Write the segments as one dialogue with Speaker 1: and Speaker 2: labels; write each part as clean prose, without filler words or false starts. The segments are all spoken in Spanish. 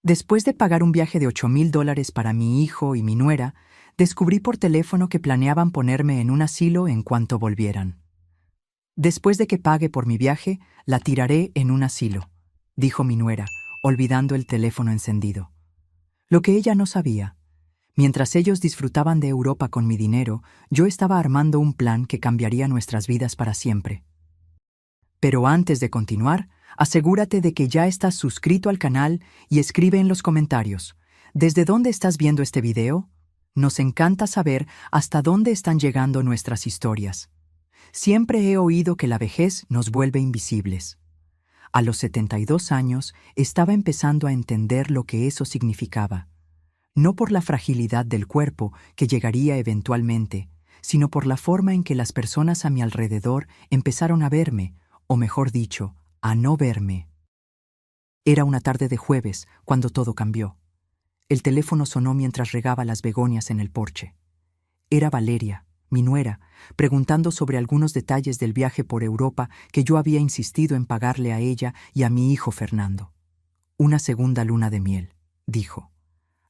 Speaker 1: Después de pagar un viaje de $8,000 para mi hijo y mi nuera, descubrí por teléfono que planeaban ponerme en un asilo en cuanto volvieran. Después de que pague por mi viaje, la tiraré en un asilo, dijo mi nuera, olvidando el teléfono encendido. Lo que ella no sabía, mientras ellos disfrutaban de Europa con mi dinero, yo estaba armando un plan que cambiaría nuestras vidas para siempre. Pero antes de continuar, asegúrate de que ya estás suscrito al canal y escribe en los comentarios, ¿desde dónde estás viendo este video? Nos encanta saber hasta dónde están llegando nuestras historias. Siempre he oído que la vejez nos vuelve invisibles. A los 72 años estaba empezando a entender lo que eso significaba. No por la fragilidad del cuerpo, que llegaría eventualmente, sino por la forma en que las personas a mi alrededor empezaron a verme, o mejor dicho, a no verme. Era una tarde de jueves cuando todo cambió. El teléfono sonó mientras regaba las begonias en el porche. Era Valeria, mi nuera, preguntando sobre algunos detalles del viaje por Europa que yo había insistido en pagarle a ella y a mi hijo Fernando. Una segunda luna de miel, dijo.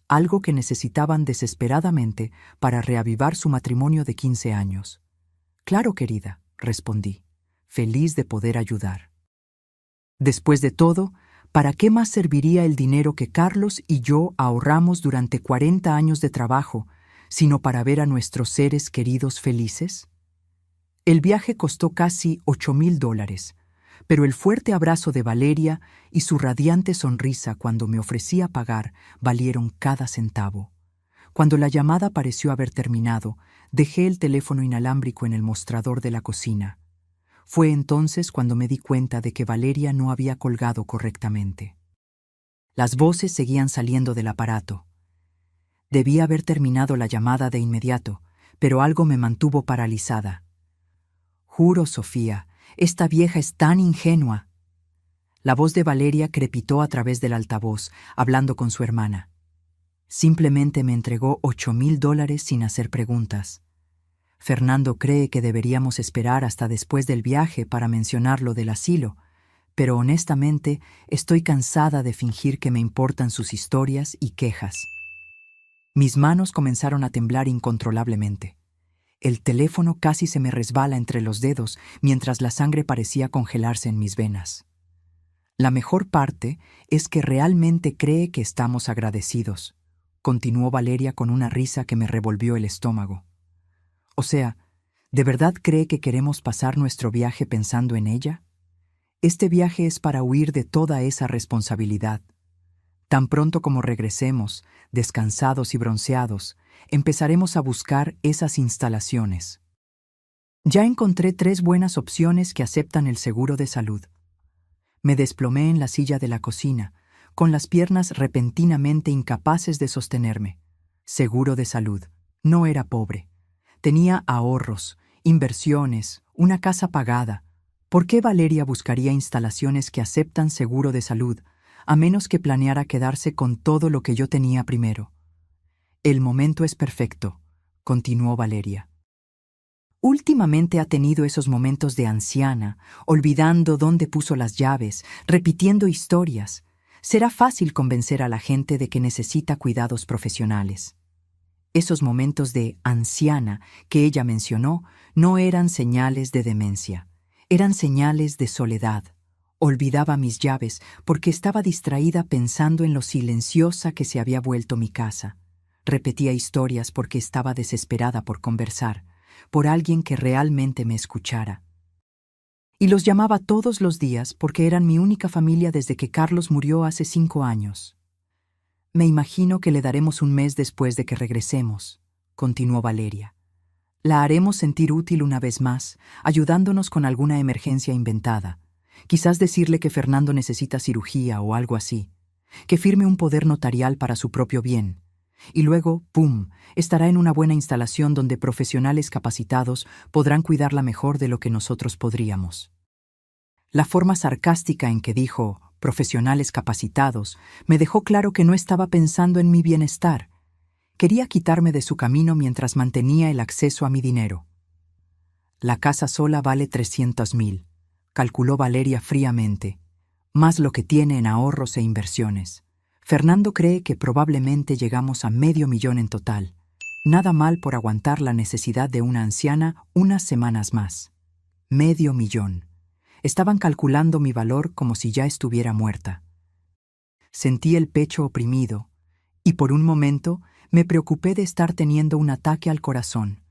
Speaker 1: Algo que necesitaban desesperadamente para reavivar su matrimonio de 15 años. Claro, querida, respondí, feliz de poder ayudar. Después de todo, ¿para qué más serviría el dinero que Carlos y yo ahorramos durante 40 años de trabajo, sino para ver a nuestros seres queridos felices? El viaje costó casi $8,000, pero el fuerte abrazo de Valeria y su radiante sonrisa cuando me ofrecía pagar valieron cada centavo. Cuando la llamada pareció haber terminado, dejé el teléfono inalámbrico en el mostrador de la cocina. Fue entonces cuando me di cuenta de que Valeria no había colgado correctamente. Las voces seguían saliendo del aparato. Debía haber terminado la llamada de inmediato, pero algo me mantuvo paralizada. Juro, Sofía, esta vieja es tan ingenua. La voz de Valeria crepitó a través del altavoz, hablando con su hermana. Simplemente me entregó $8,000 sin hacer preguntas. Fernando cree que deberíamos esperar hasta después del viaje para mencionar lo del asilo, pero honestamente estoy cansada de fingir que me importan sus historias y quejas. Mis manos comenzaron a temblar incontrolablemente. El teléfono casi se me resbala entre los dedos mientras la sangre parecía congelarse en mis venas. La mejor parte es que realmente cree que estamos agradecidos, continuó Valeria con una risa que me revolvió el estómago. O sea, ¿de verdad cree que queremos pasar nuestro viaje pensando en ella? Este viaje es para huir de toda esa responsabilidad. Tan pronto como regresemos, descansados y bronceados, empezaremos a buscar esas instalaciones. Ya encontré 3 buenas opciones que aceptan el seguro de salud. Me desplomé en la silla de la cocina, con las piernas repentinamente incapaces de sostenerme. Seguro de salud. No era pobre. Tenía ahorros, inversiones, una casa pagada. ¿Por qué Valeria buscaría instalaciones que aceptan seguro de salud, a menos que planeara quedarse con todo lo que yo tenía primero? El momento es perfecto, continuó Valeria. Últimamente ha tenido esos momentos de anciana, olvidando dónde puso las llaves, repitiendo historias. Será fácil convencer a la gente de que necesita cuidados profesionales. Esos momentos de anciana que ella mencionó no eran señales de demencia, eran señales de soledad. Olvidaba mis llaves porque estaba distraída pensando en lo silenciosa que se había vuelto mi casa. Repetía historias porque estaba desesperada por conversar, por alguien que realmente me escuchara. Y los llamaba todos los días porque eran mi única familia desde que Carlos murió hace 5 años. Me imagino que le daremos un mes después de que regresemos, continuó Valeria. La haremos sentir útil una vez más, ayudándonos con alguna emergencia inventada. Quizás decirle que Fernando necesita cirugía o algo así, que firme un poder notarial para su propio bien. Y luego, ¡pum!, estará en una buena instalación donde profesionales capacitados podrán cuidarla mejor de lo que nosotros podríamos. La forma sarcástica en que dijo «profesionales capacitados» me dejó claro que no estaba pensando en mi bienestar. Quería quitarme de su camino mientras mantenía el acceso a mi dinero. La casa sola vale 300,000, calculó Valeria fríamente, más lo que tiene en ahorros e inversiones. Fernando cree que probablemente llegamos a $500,000 en total. Nada mal por aguantar la necesidad de una anciana unas semanas más. $500,000. Estaban calculando mi valor como si ya estuviera muerta. Sentí el pecho oprimido, y por un momento me preocupé de estar teniendo un ataque al corazón.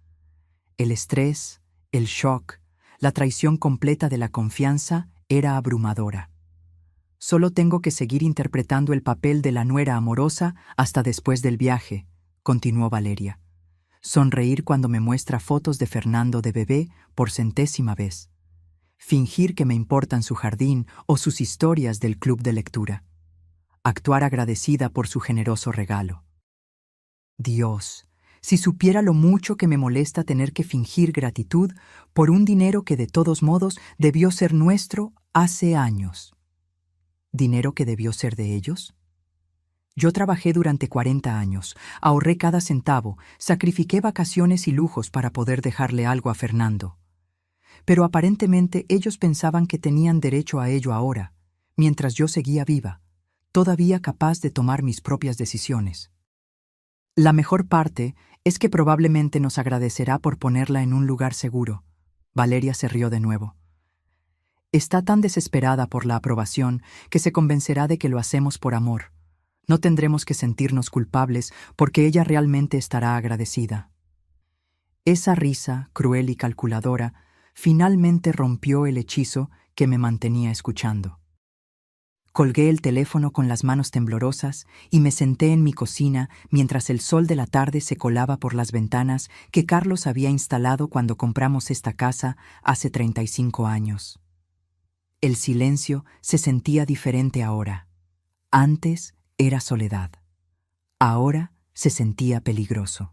Speaker 1: El estrés, el shock, la traición completa de la confianza era abrumadora. Solo tengo que seguir interpretando el papel de la nuera amorosa hasta después del viaje, continuó Valeria. Sonreír cuando me muestra fotos de Fernando de bebé por 100ª vez. Fingir que me importan su jardín o sus historias del club de lectura. Actuar agradecida por su generoso regalo. Dios, si supiera lo mucho que me molesta tener que fingir gratitud por un dinero que de todos modos debió ser nuestro hace años. ¿Dinero que debió ser de ellos? Yo trabajé durante 40 años, ahorré cada centavo, sacrifiqué vacaciones y lujos para poder dejarle algo a Fernando. Pero aparentemente ellos pensaban que tenían derecho a ello ahora, mientras yo seguía viva, todavía capaz de tomar mis propias decisiones. La mejor parte es que probablemente nos agradecerá por ponerla en un lugar seguro. Valeria se rió de nuevo. Está tan desesperada por la aprobación que se convencerá de que lo hacemos por amor. No tendremos que sentirnos culpables porque ella realmente estará agradecida. Esa risa, cruel y calculadora, finalmente rompió el hechizo que me mantenía escuchando. Colgué el teléfono con las manos temblorosas y me senté en mi cocina mientras el sol de la tarde se colaba por las ventanas que Carlos había instalado cuando compramos esta casa hace 35 años. El silencio se sentía diferente ahora. Antes era soledad. Ahora se sentía peligroso.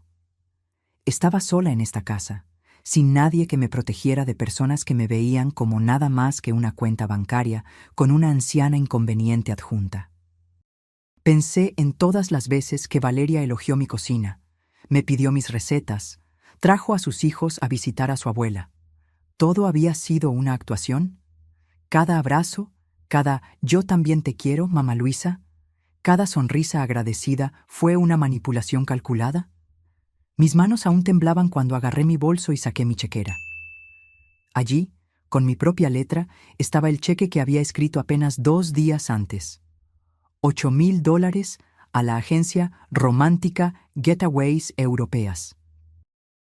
Speaker 1: Estaba sola en esta casa, sin nadie que me protegiera de personas que me veían como nada más que una cuenta bancaria con una anciana inconveniente adjunta. Pensé en todas las veces que Valeria elogió mi cocina, me pidió mis recetas, trajo a sus hijos a visitar a su abuela. ¿Todo había sido una actuación? Cada abrazo, cada «yo también te quiero, mamá Luisa», cada sonrisa agradecida fue una manipulación calculada. Mis manos aún temblaban cuando agarré mi bolso y saqué mi chequera. Allí, con mi propia letra, estaba el cheque que había escrito apenas 2 días antes. $8,000 a la agencia romántica Getaways Europeas.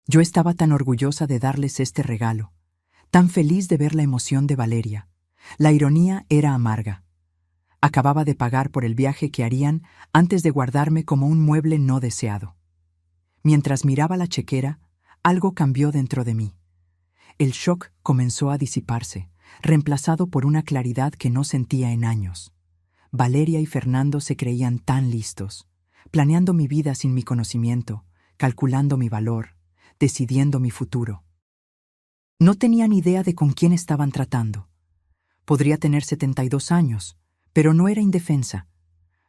Speaker 1: Yo estaba tan orgullosa de darles este regalo, tan feliz de ver la emoción de Valeria. La ironía era amarga. Acababa de pagar por el viaje que harían antes de guardarme como un mueble no deseado. Mientras miraba la chequera, algo cambió dentro de mí. El shock comenzó a disiparse, reemplazado por una claridad que no sentía en años. Valeria y Fernando se creían tan listos, planeando mi vida sin mi conocimiento, calculando mi valor, decidiendo mi futuro. No tenían idea de con quién estaban tratando. Podría tener 72 años, pero no era indefensa.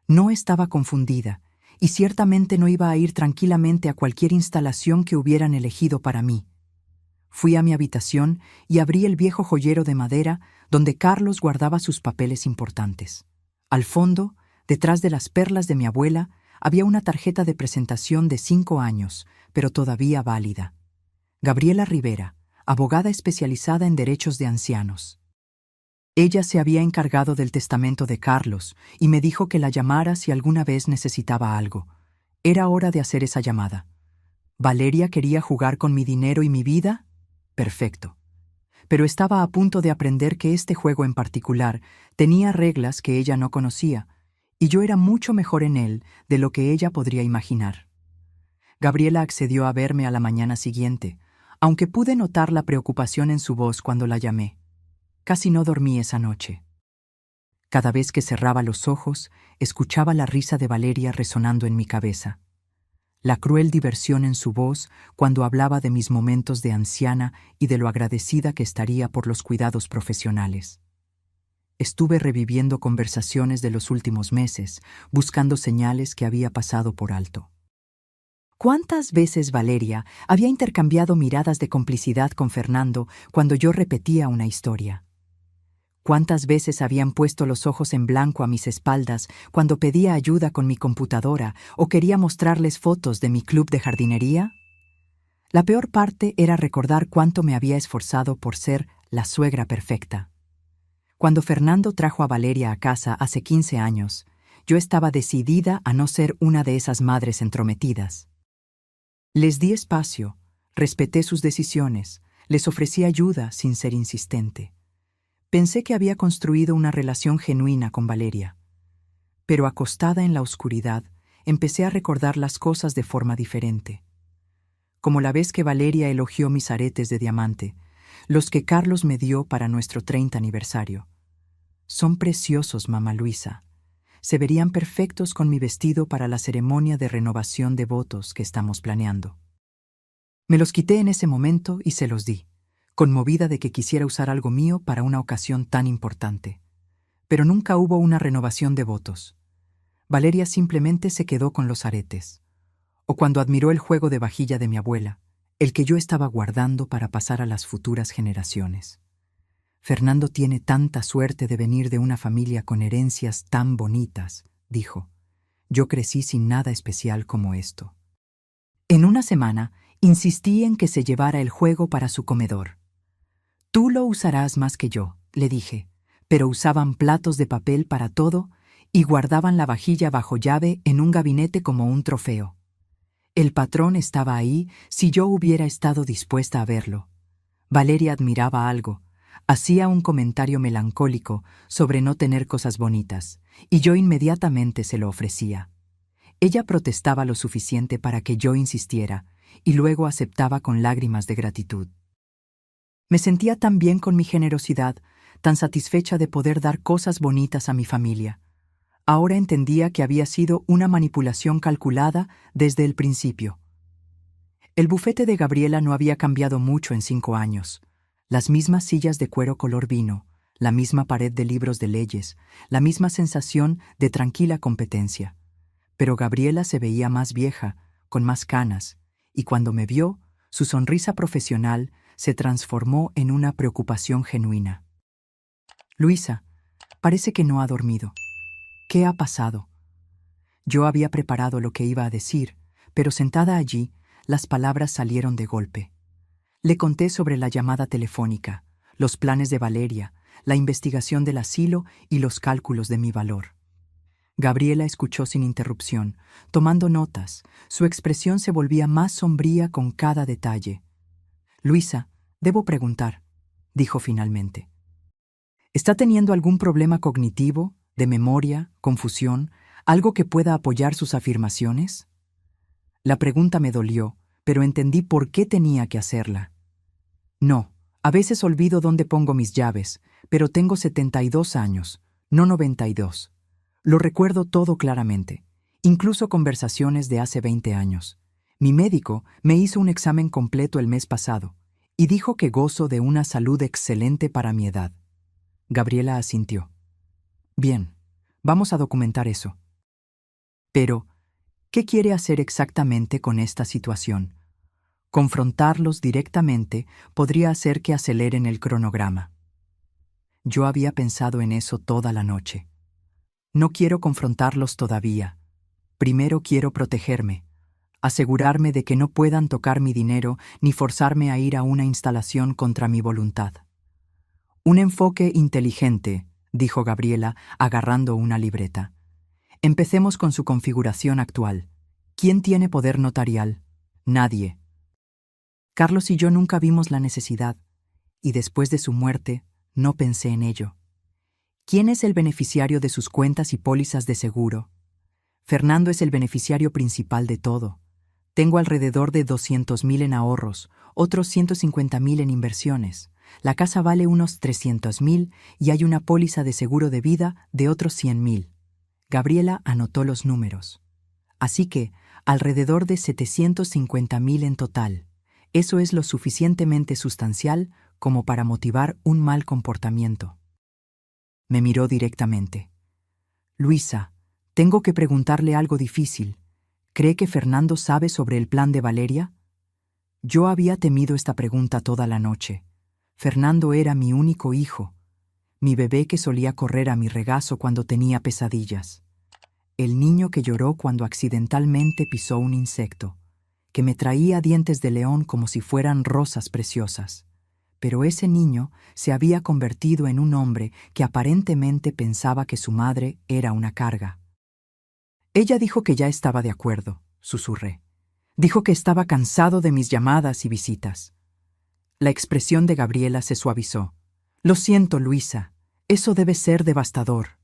Speaker 1: No estaba confundida, y ciertamente no iba a ir tranquilamente a cualquier instalación que hubieran elegido para mí. Fui a mi habitación y abrí el viejo joyero de madera donde Carlos guardaba sus papeles importantes. Al fondo, detrás de las perlas de mi abuela, había una tarjeta de presentación de 5 años, pero todavía válida. Gabriela Rivera, abogada especializada en derechos de ancianos. Ella se había encargado del testamento de Carlos y me dijo que la llamara si alguna vez necesitaba algo. Era hora de hacer esa llamada. ¿Valeria quería jugar con mi dinero y mi vida? Perfecto. Pero estaba a punto de aprender que este juego en particular tenía reglas que ella no conocía, y yo era mucho mejor en él de lo que ella podría imaginar. Gabriela accedió a verme a la mañana siguiente, aunque pude notar la preocupación en su voz cuando la llamé. Casi no dormí esa noche. Cada vez que cerraba los ojos, escuchaba la risa de Valeria resonando en mi cabeza. La cruel diversión en su voz cuando hablaba de mis momentos de anciana y de lo agradecida que estaría por los cuidados profesionales. Estuve reviviendo conversaciones de los últimos meses, buscando señales que había pasado por alto. ¿Cuántas veces Valeria había intercambiado miradas de complicidad con Fernando cuando yo repetía una historia? ¿Cuántas veces habían puesto los ojos en blanco a mis espaldas cuando pedía ayuda con mi computadora o quería mostrarles fotos de mi club de jardinería? La peor parte era recordar cuánto me había esforzado por ser la suegra perfecta. Cuando Fernando trajo a Valeria a casa hace 15 años, yo estaba decidida a no ser una de esas madres entrometidas. Les di espacio, respeté sus decisiones, les ofrecí ayuda sin ser insistente. Pensé que había construido una relación genuina con Valeria. Pero acostada en la oscuridad, empecé a recordar las cosas de forma diferente. Como la vez que Valeria elogió mis aretes de diamante, los que Carlos me dio para nuestro 30 aniversario. Son preciosos, mamá Luisa. Se verían perfectos con mi vestido para la ceremonia de renovación de votos que estamos planeando. Me los quité en ese momento y se los di, conmovida de que quisiera usar algo mío para una ocasión tan importante. Pero nunca hubo una renovación de votos. Valeria simplemente se quedó con los aretes. O cuando admiró el juego de vajilla de mi abuela, el que yo estaba guardando para pasar a las futuras generaciones. Fernando tiene tanta suerte de venir de una familia con herencias tan bonitas, dijo. Yo crecí sin nada especial como esto. En una semana, insistí en que se llevara el juego para su comedor. Tú lo usarás más que yo, le dije, pero usaban platos de papel para todo y guardaban la vajilla bajo llave en un gabinete como un trofeo. El patrón estaba ahí si yo hubiera estado dispuesta a verlo. Valeria admiraba algo. Hacía un comentario melancólico sobre no tener cosas bonitas, y yo inmediatamente se lo ofrecía. Ella protestaba lo suficiente para que yo insistiera, y luego aceptaba con lágrimas de gratitud. Me sentía tan bien con mi generosidad, tan satisfecha de poder dar cosas bonitas a mi familia. Ahora entendía que había sido una manipulación calculada desde el principio. El bufete de Gabriela no había cambiado mucho en 5 años. Las mismas sillas de cuero color vino, la misma pared de libros de leyes, la misma sensación de tranquila competencia. Pero Gabriela se veía más vieja, con más canas, y cuando me vio, su sonrisa profesional se transformó en una preocupación genuina. Luisa, parece que no ha dormido. ¿Qué ha pasado? Yo había preparado lo que iba a decir, pero sentada allí, las palabras salieron de golpe. Le conté sobre la llamada telefónica, los planes de Valeria, la investigación del asilo y los cálculos de mi valor. Gabriela escuchó sin interrupción, tomando notas. Su expresión se volvía más sombría con cada detalle. Luisa, debo preguntar, dijo finalmente. ¿Está teniendo algún problema cognitivo, de memoria, confusión, algo que pueda apoyar sus afirmaciones? La pregunta me dolió, pero entendí por qué tenía que hacerla. No, a veces olvido dónde pongo mis llaves, pero tengo 72 años, no 92. Lo recuerdo todo claramente, incluso conversaciones de hace 20 años. Mi médico me hizo un examen completo el mes pasado y dijo que gozo de una salud excelente para mi edad. Gabriela asintió. Bien, vamos a documentar eso. Pero, ¿qué quiere hacer exactamente con esta situación? Confrontarlos directamente podría hacer que aceleren el cronograma. Yo había pensado en eso toda la noche. No quiero confrontarlos todavía. Primero quiero protegerme, asegurarme de que no puedan tocar mi dinero ni forzarme a ir a una instalación contra mi voluntad. Un enfoque inteligente, dijo Gabriela, agarrando una libreta. Empecemos con su configuración actual. ¿Quién tiene poder notarial? Nadie. Carlos y yo nunca vimos la necesidad, y después de su muerte, no pensé en ello. ¿Quién es el beneficiario de sus cuentas y pólizas de seguro? Fernando es el beneficiario principal de todo. Tengo alrededor de 200,000 en ahorros, otros 150,000 en inversiones. La casa vale unos 300,000 y hay una póliza de seguro de vida de otros 100,000. Gabriela anotó los números. Así que, alrededor de 750,000 en total. Eso es lo suficientemente sustancial como para motivar un mal comportamiento. Me miró directamente. Luisa, tengo que preguntarle algo difícil. ¿Cree que Fernando sabe sobre el plan de Valeria? Yo había temido esta pregunta toda la noche. Fernando era mi único hijo. mi bebé que solía correr a mi regazo cuando tenía pesadillas, el niño que lloró cuando accidentalmente pisó un insecto, que me traía dientes de león como si fueran rosas preciosas. Pero ese niño se había convertido en un hombre que aparentemente pensaba que su madre era una carga. Ella dijo que ya estaba de acuerdo, susurré. Dijo que estaba cansado de mis llamadas y visitas. La expresión de Gabriela se suavizó. Lo siento, Luisa, eso debe ser devastador.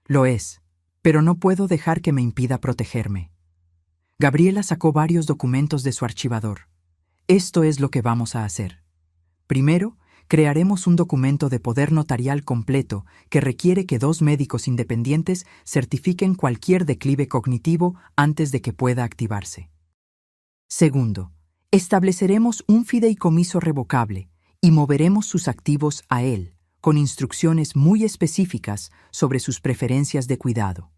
Speaker 1: Lo es, pero no puedo dejar que me impida protegerme. Gabriela sacó varios documentos de su archivador. Esto es lo que vamos a hacer. Primero, crearemos un documento de poder notarial completo que requiere que 2 médicos independientes certifiquen cualquier declive cognitivo antes de que pueda activarse. Segundo, estableceremos un fideicomiso revocable y moveremos sus activos a él, con instrucciones muy específicas sobre sus preferencias de cuidado.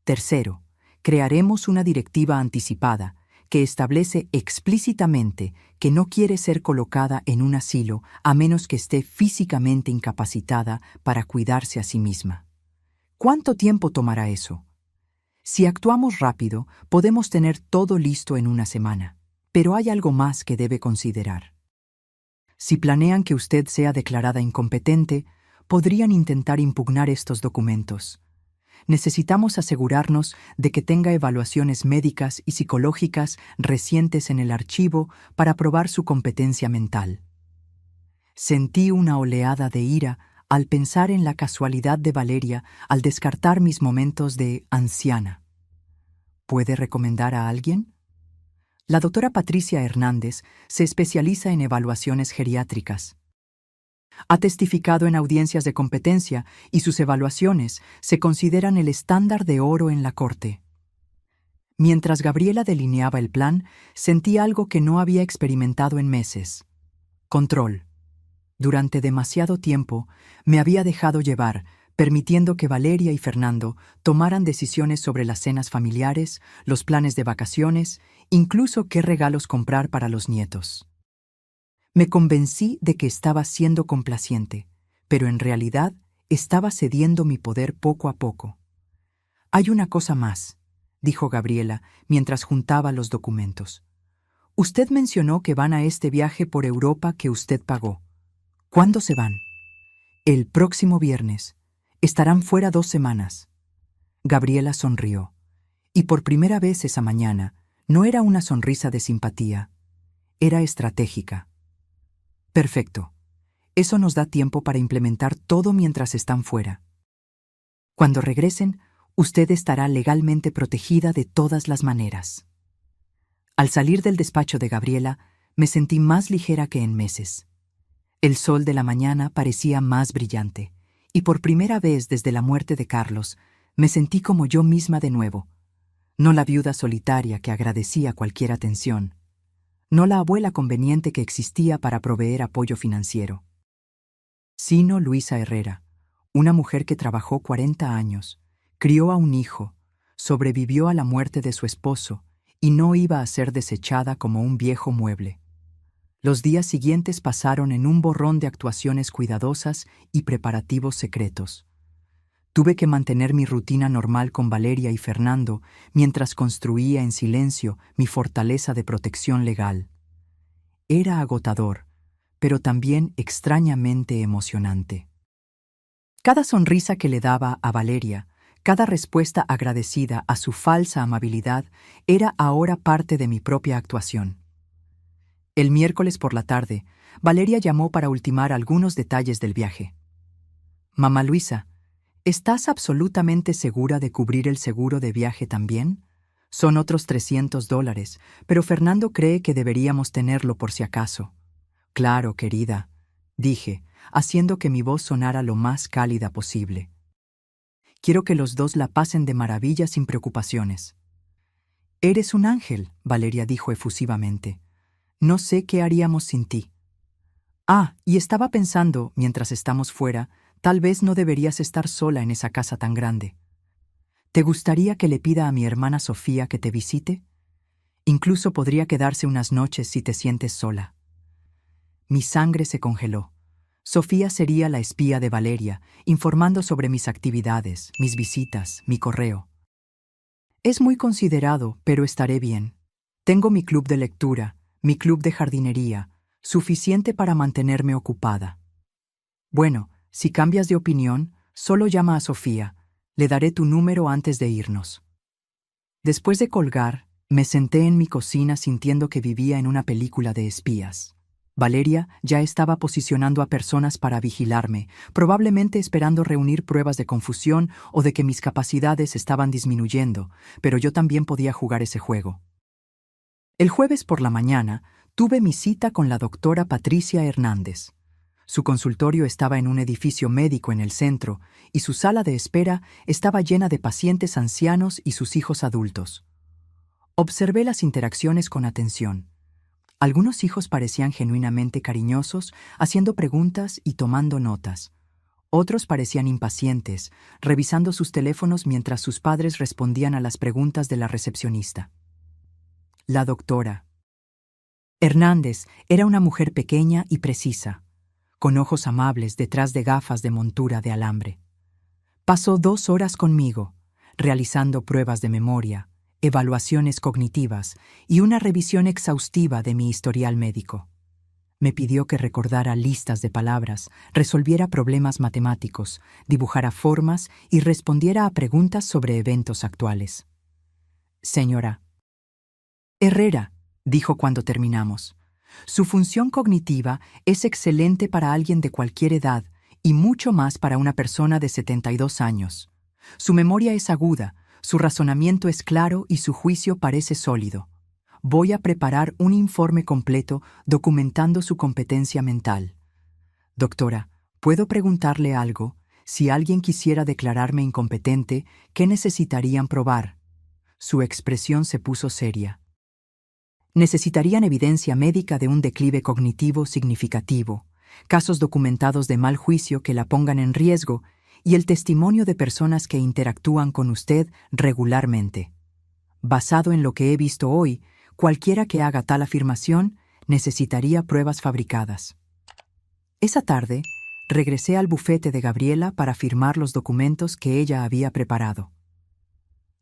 Speaker 1: Tercero, crearemos una directiva anticipada que establece explícitamente que no quiere ser colocada en un asilo a menos que esté físicamente incapacitada para cuidarse a sí misma. ¿Cuánto tiempo tomará eso? Si actuamos rápido, podemos tener todo listo en una semana, pero hay algo más que debe considerar. Si planean que usted sea declarada incompetente, podrían intentar impugnar estos documentos. Necesitamos asegurarnos de que tenga evaluaciones médicas y psicológicas recientes en el archivo para probar su competencia mental. Sentí una oleada de ira al pensar en la casualidad de Valeria al descartar mis momentos de anciana. ¿Puede recomendar a alguien? La doctora Patricia Hernández se especializa en evaluaciones geriátricas. Ha testificado en audiencias de competencia y sus evaluaciones se consideran el estándar de oro en la corte. Mientras Gabriela delineaba el plan, sentí algo que no había experimentado en meses. Control. Durante demasiado tiempo me había dejado llevar, permitiendo que Valeria y Fernando tomaran decisiones sobre las cenas familiares, los planes de vacaciones, incluso qué regalos comprar para los nietos. Me convencí de que estaba siendo complaciente, pero en realidad estaba cediendo mi poder poco a poco. Hay una cosa más, dijo Gabriela mientras juntaba los documentos. Usted mencionó que van a este viaje por Europa que usted pagó. ¿Cuándo se van? El próximo viernes. Estarán fuera 2 semanas. Gabriela sonrió, y por primera vez esa mañana no era una sonrisa de simpatía, era estratégica. Perfecto. Eso nos da tiempo para implementar todo mientras están fuera. Cuando regresen, usted estará legalmente protegida de todas las maneras. Al salir del despacho de Gabriela, me sentí más ligera que en meses. El sol de la mañana parecía más brillante, y por primera vez desde la muerte de Carlos, me sentí como yo misma de nuevo. No la viuda solitaria que agradecía cualquier atención. No la abuela conveniente que existía para proveer apoyo financiero. Sino Luisa Herrera, una mujer que trabajó 40 años, crió a un hijo, sobrevivió a la muerte de su esposo y no iba a ser desechada como un viejo mueble. Los días siguientes pasaron en un borrón de actuaciones cuidadosas y preparativos secretos. Tuve que mantener mi rutina normal con Valeria y Fernando mientras construía en silencio mi fortaleza de protección legal. Era agotador, pero también extrañamente emocionante. Cada sonrisa que le daba a Valeria, cada respuesta agradecida a su falsa amabilidad, era ahora parte de mi propia actuación. El miércoles por la tarde, Valeria llamó para ultimar algunos detalles del viaje. «Mamá Luisa, ¿estás absolutamente segura de cubrir el seguro de viaje también? Son otros $300, pero Fernando cree que deberíamos tenerlo por si acaso». «Claro, querida», dije, haciendo que mi voz sonara lo más cálida posible. «Quiero que los dos la pasen de maravilla sin preocupaciones». «Eres un ángel», Valeria dijo efusivamente. «No sé qué haríamos sin ti». «Ah, y estaba pensando, mientras estamos fuera, tal vez no deberías estar sola en esa casa tan grande. ¿Te gustaría que le pida a mi hermana Sofía que te visite? Incluso podría quedarse unas noches si te sientes sola». Mi sangre se congeló. Sofía sería la espía de Valeria, informando sobre mis actividades, mis visitas, mi correo. Es muy considerado, pero estaré bien. Tengo mi club de lectura, mi club de jardinería, suficiente para mantenerme ocupada. Bueno, si cambias de opinión, solo llama a Sofía. Le daré tu número antes de irnos. Después de colgar, me senté en mi cocina sintiendo que vivía en una película de espías. Valeria ya estaba posicionando a personas para vigilarme, probablemente esperando reunir pruebas de confusión o de que mis capacidades estaban disminuyendo, pero yo también podía jugar ese juego. El jueves por la mañana tuve mi cita con la doctora Patricia Hernández. Su consultorio estaba en un edificio médico en el centro y su sala de espera estaba llena de pacientes ancianos y sus hijos adultos. Observé las interacciones con atención. Algunos hijos parecían genuinamente cariñosos, haciendo preguntas y tomando notas. Otros parecían impacientes, revisando sus teléfonos mientras sus padres respondían a las preguntas de la recepcionista. La doctora Hernández era una mujer pequeña y precisa, con ojos amables detrás de gafas de montura de alambre. Pasó 2 horas conmigo, realizando pruebas de memoria, evaluaciones cognitivas y una revisión exhaustiva de mi historial médico. Me pidió que recordara listas de palabras, resolviera problemas matemáticos, dibujara formas y respondiera a preguntas sobre eventos actuales. Señora Herrera, dijo cuando terminamos, su función cognitiva es excelente para alguien de cualquier edad y mucho más para una persona de 72 años. Su memoria es aguda, su razonamiento es claro y su juicio parece sólido. Voy a preparar un informe completo documentando su competencia mental. Doctora, ¿puedo preguntarle algo? Si alguien quisiera declararme incompetente, ¿qué necesitarían probar? Su expresión se puso seria. Necesitarían evidencia médica de un declive cognitivo significativo, casos documentados de mal juicio que la pongan en riesgo y el testimonio de personas que interactúan con usted regularmente. Basado en lo que he visto hoy, cualquiera que haga tal afirmación necesitaría pruebas fabricadas. Esa tarde, regresé al bufete de Gabriela para firmar los documentos que ella había preparado.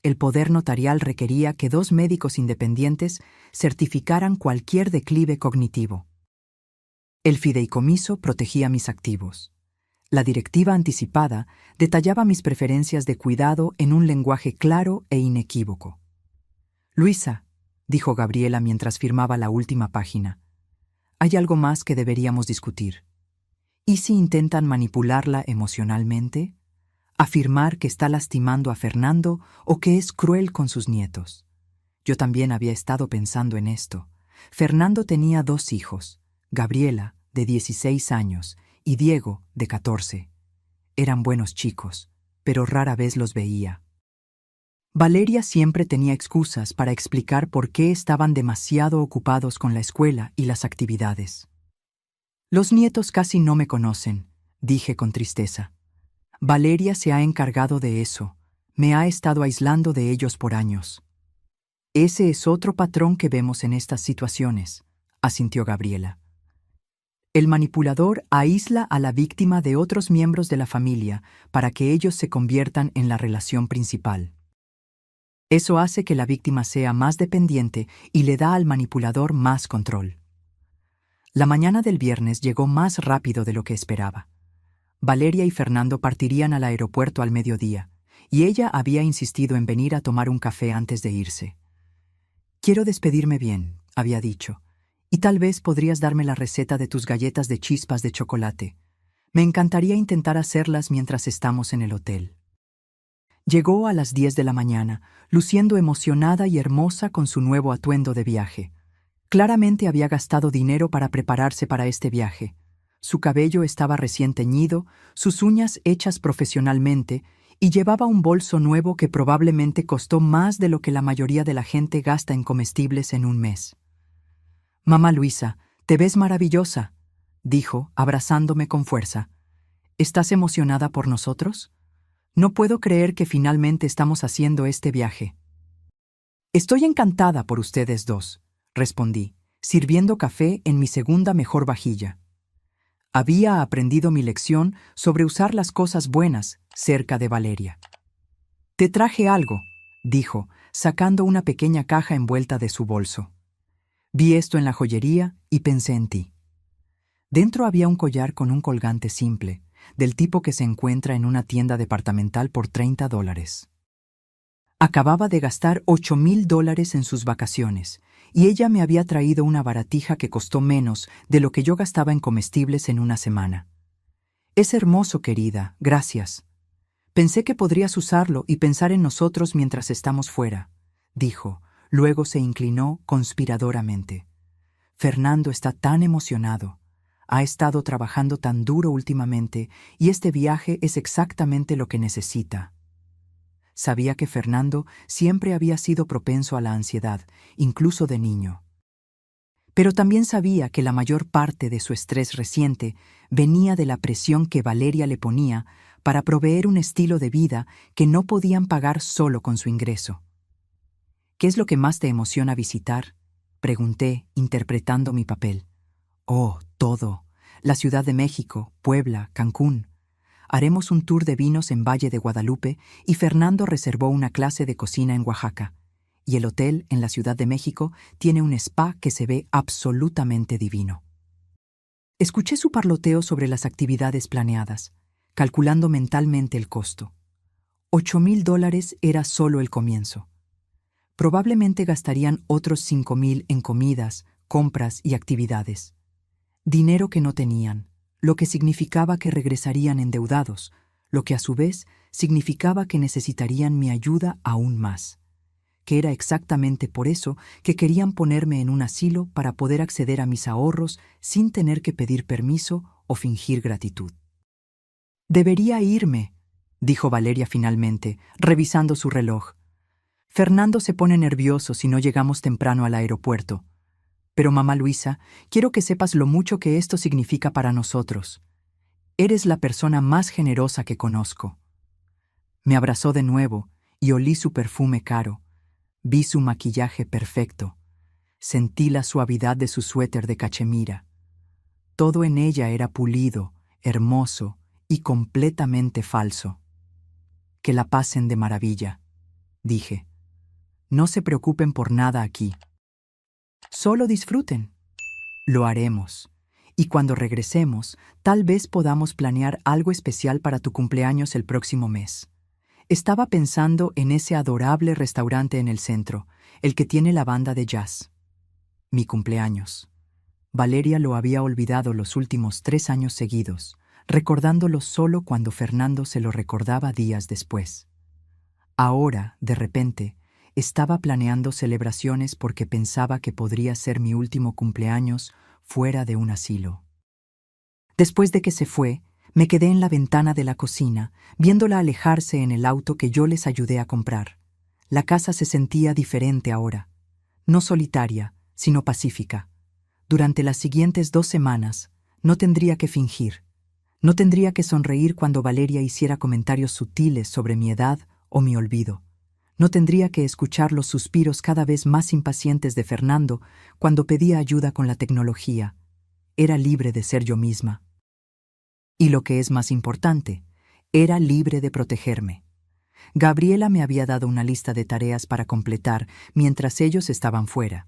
Speaker 1: El poder notarial requería que 2 médicos independientes certificaran cualquier declive cognitivo. El fideicomiso protegía mis activos. La directiva anticipada detallaba mis preferencias de cuidado en un lenguaje claro e inequívoco. Luisa, dijo Gabriela mientras firmaba la última página, hay algo más que deberíamos discutir. ¿Y si intentan manipularla emocionalmente? Afirmar que está lastimando a Fernando o que es cruel con sus nietos. Yo también había estado pensando en esto. Fernando tenía 2 hijos, Gabriela, de 16 años, y Diego, de 14. Eran buenos chicos, pero rara vez los veía. Valeria siempre tenía excusas para explicar por qué estaban demasiado ocupados con la escuela y las actividades. Los nietos casi no me conocen, dije con tristeza. Valeria se ha encargado de eso. Me ha estado aislando de ellos por años. Ese es otro patrón que vemos en estas situaciones, asintió Gabriela. El manipulador aísla a la víctima de otros miembros de la familia para que ellos se conviertan en la relación principal. Eso hace que la víctima sea más dependiente y le da al manipulador más control. La mañana del viernes llegó más rápido de lo que esperaba. Valeria y Fernando partirían al aeropuerto al mediodía, y ella había insistido en venir a tomar un café antes de irse. Quiero despedirme bien, había dicho, y tal vez podrías darme la receta de tus galletas de chispas de chocolate. Me encantaría intentar hacerlas mientras estamos en el hotel. Llegó a las 10 de la mañana, luciendo emocionada y hermosa con su nuevo atuendo de viaje. Claramente había gastado dinero para prepararse para este viaje. Su cabello estaba recién teñido, sus uñas hechas profesionalmente, y llevaba un bolso nuevo que probablemente costó más de lo que la mayoría de la gente gasta en comestibles en un mes. «Mamá Luisa, te ves maravillosa», dijo, abrazándome con fuerza. «¿Estás emocionada por nosotros? No puedo creer que finalmente estamos haciendo este viaje». «Estoy encantada por ustedes dos», respondí, sirviendo café en mi segunda mejor vajilla. Había aprendido mi lección sobre usar las cosas buenas cerca de Valeria. «Te traje algo», dijo, sacando una pequeña caja envuelta de su bolso. «Vi esto en la joyería y pensé en ti». Dentro había un collar con un colgante simple, del tipo que se encuentra en una tienda departamental por $30. Acababa de gastar $8,000 en sus vacaciones, y ella me había traído una baratija que costó menos de lo que yo gastaba en comestibles en una semana. «Es hermoso, querida, gracias. Pensé que podrías usarlo y pensar en nosotros mientras estamos fuera», dijo. Luego se inclinó conspiradoramente. «Fernando está tan emocionado. Ha estado trabajando tan duro últimamente y este viaje es exactamente lo que necesita». Sabía que Fernando siempre había sido propenso a la ansiedad, incluso de niño. Pero también sabía que la mayor parte de su estrés reciente venía de la presión que Valeria le ponía para proveer un estilo de vida que no podían pagar solo con su ingreso. «¿Qué es lo que más te emociona visitar?», pregunté, interpretando mi papel. «Oh, todo. La Ciudad de México, Puebla, Cancún. Haremos un tour de vinos en Valle de Guadalupe y Fernando reservó una clase de cocina en Oaxaca. Y el hotel en la Ciudad de México tiene un spa que se ve absolutamente divino». Escuché su parloteo sobre las actividades planeadas, calculando mentalmente el costo. $8,000 era solo el comienzo. Probablemente gastarían otros $5,000 en comidas, compras y actividades. Dinero que no tenían, lo que significaba que regresarían endeudados, lo que a su vez significaba que necesitarían mi ayuda aún más, que era exactamente por eso que querían ponerme en un asilo para poder acceder a mis ahorros sin tener que pedir permiso o fingir gratitud. «Debería irme», dijo Valeria finalmente, revisando su reloj. «Fernando se pone nervioso si no llegamos temprano al aeropuerto. Pero mamá Luisa, quiero que sepas lo mucho que esto significa para nosotros. Eres la persona más generosa que conozco». Me abrazó de nuevo y olí su perfume caro. Vi su maquillaje perfecto. Sentí la suavidad de su suéter de cachemira. Todo en ella era pulido, hermoso y completamente falso. «Que la pasen de maravilla», dije. «No se preocupen por nada aquí. Solo disfruten». «Lo haremos. Y cuando regresemos, tal vez podamos planear algo especial para tu cumpleaños el próximo mes». Estaba pensando en ese adorable restaurante en el centro, el que tiene la banda de jazz. Mi cumpleaños. Valeria lo había olvidado los últimos 3 años seguidos, recordándolo solo cuando Fernando se lo recordaba días después. Ahora, de repente, estaba planeando celebraciones porque pensaba que podría ser mi último cumpleaños fuera de un asilo. Después de que se fue, me quedé en la ventana de la cocina, viéndola alejarse en el auto que yo les ayudé a comprar. La casa se sentía diferente ahora, no solitaria, sino pacífica. Durante las siguientes 2 semanas, no tendría que fingir. No tendría que sonreír cuando Valeria hiciera comentarios sutiles sobre mi edad o mi olvido. No tendría que escuchar los suspiros cada vez más impacientes de Fernando cuando pedía ayuda con la tecnología. Era libre de ser yo misma. Y lo que es más importante, era libre de protegerme. Gabriela me había dado una lista de tareas para completar mientras ellos estaban fuera.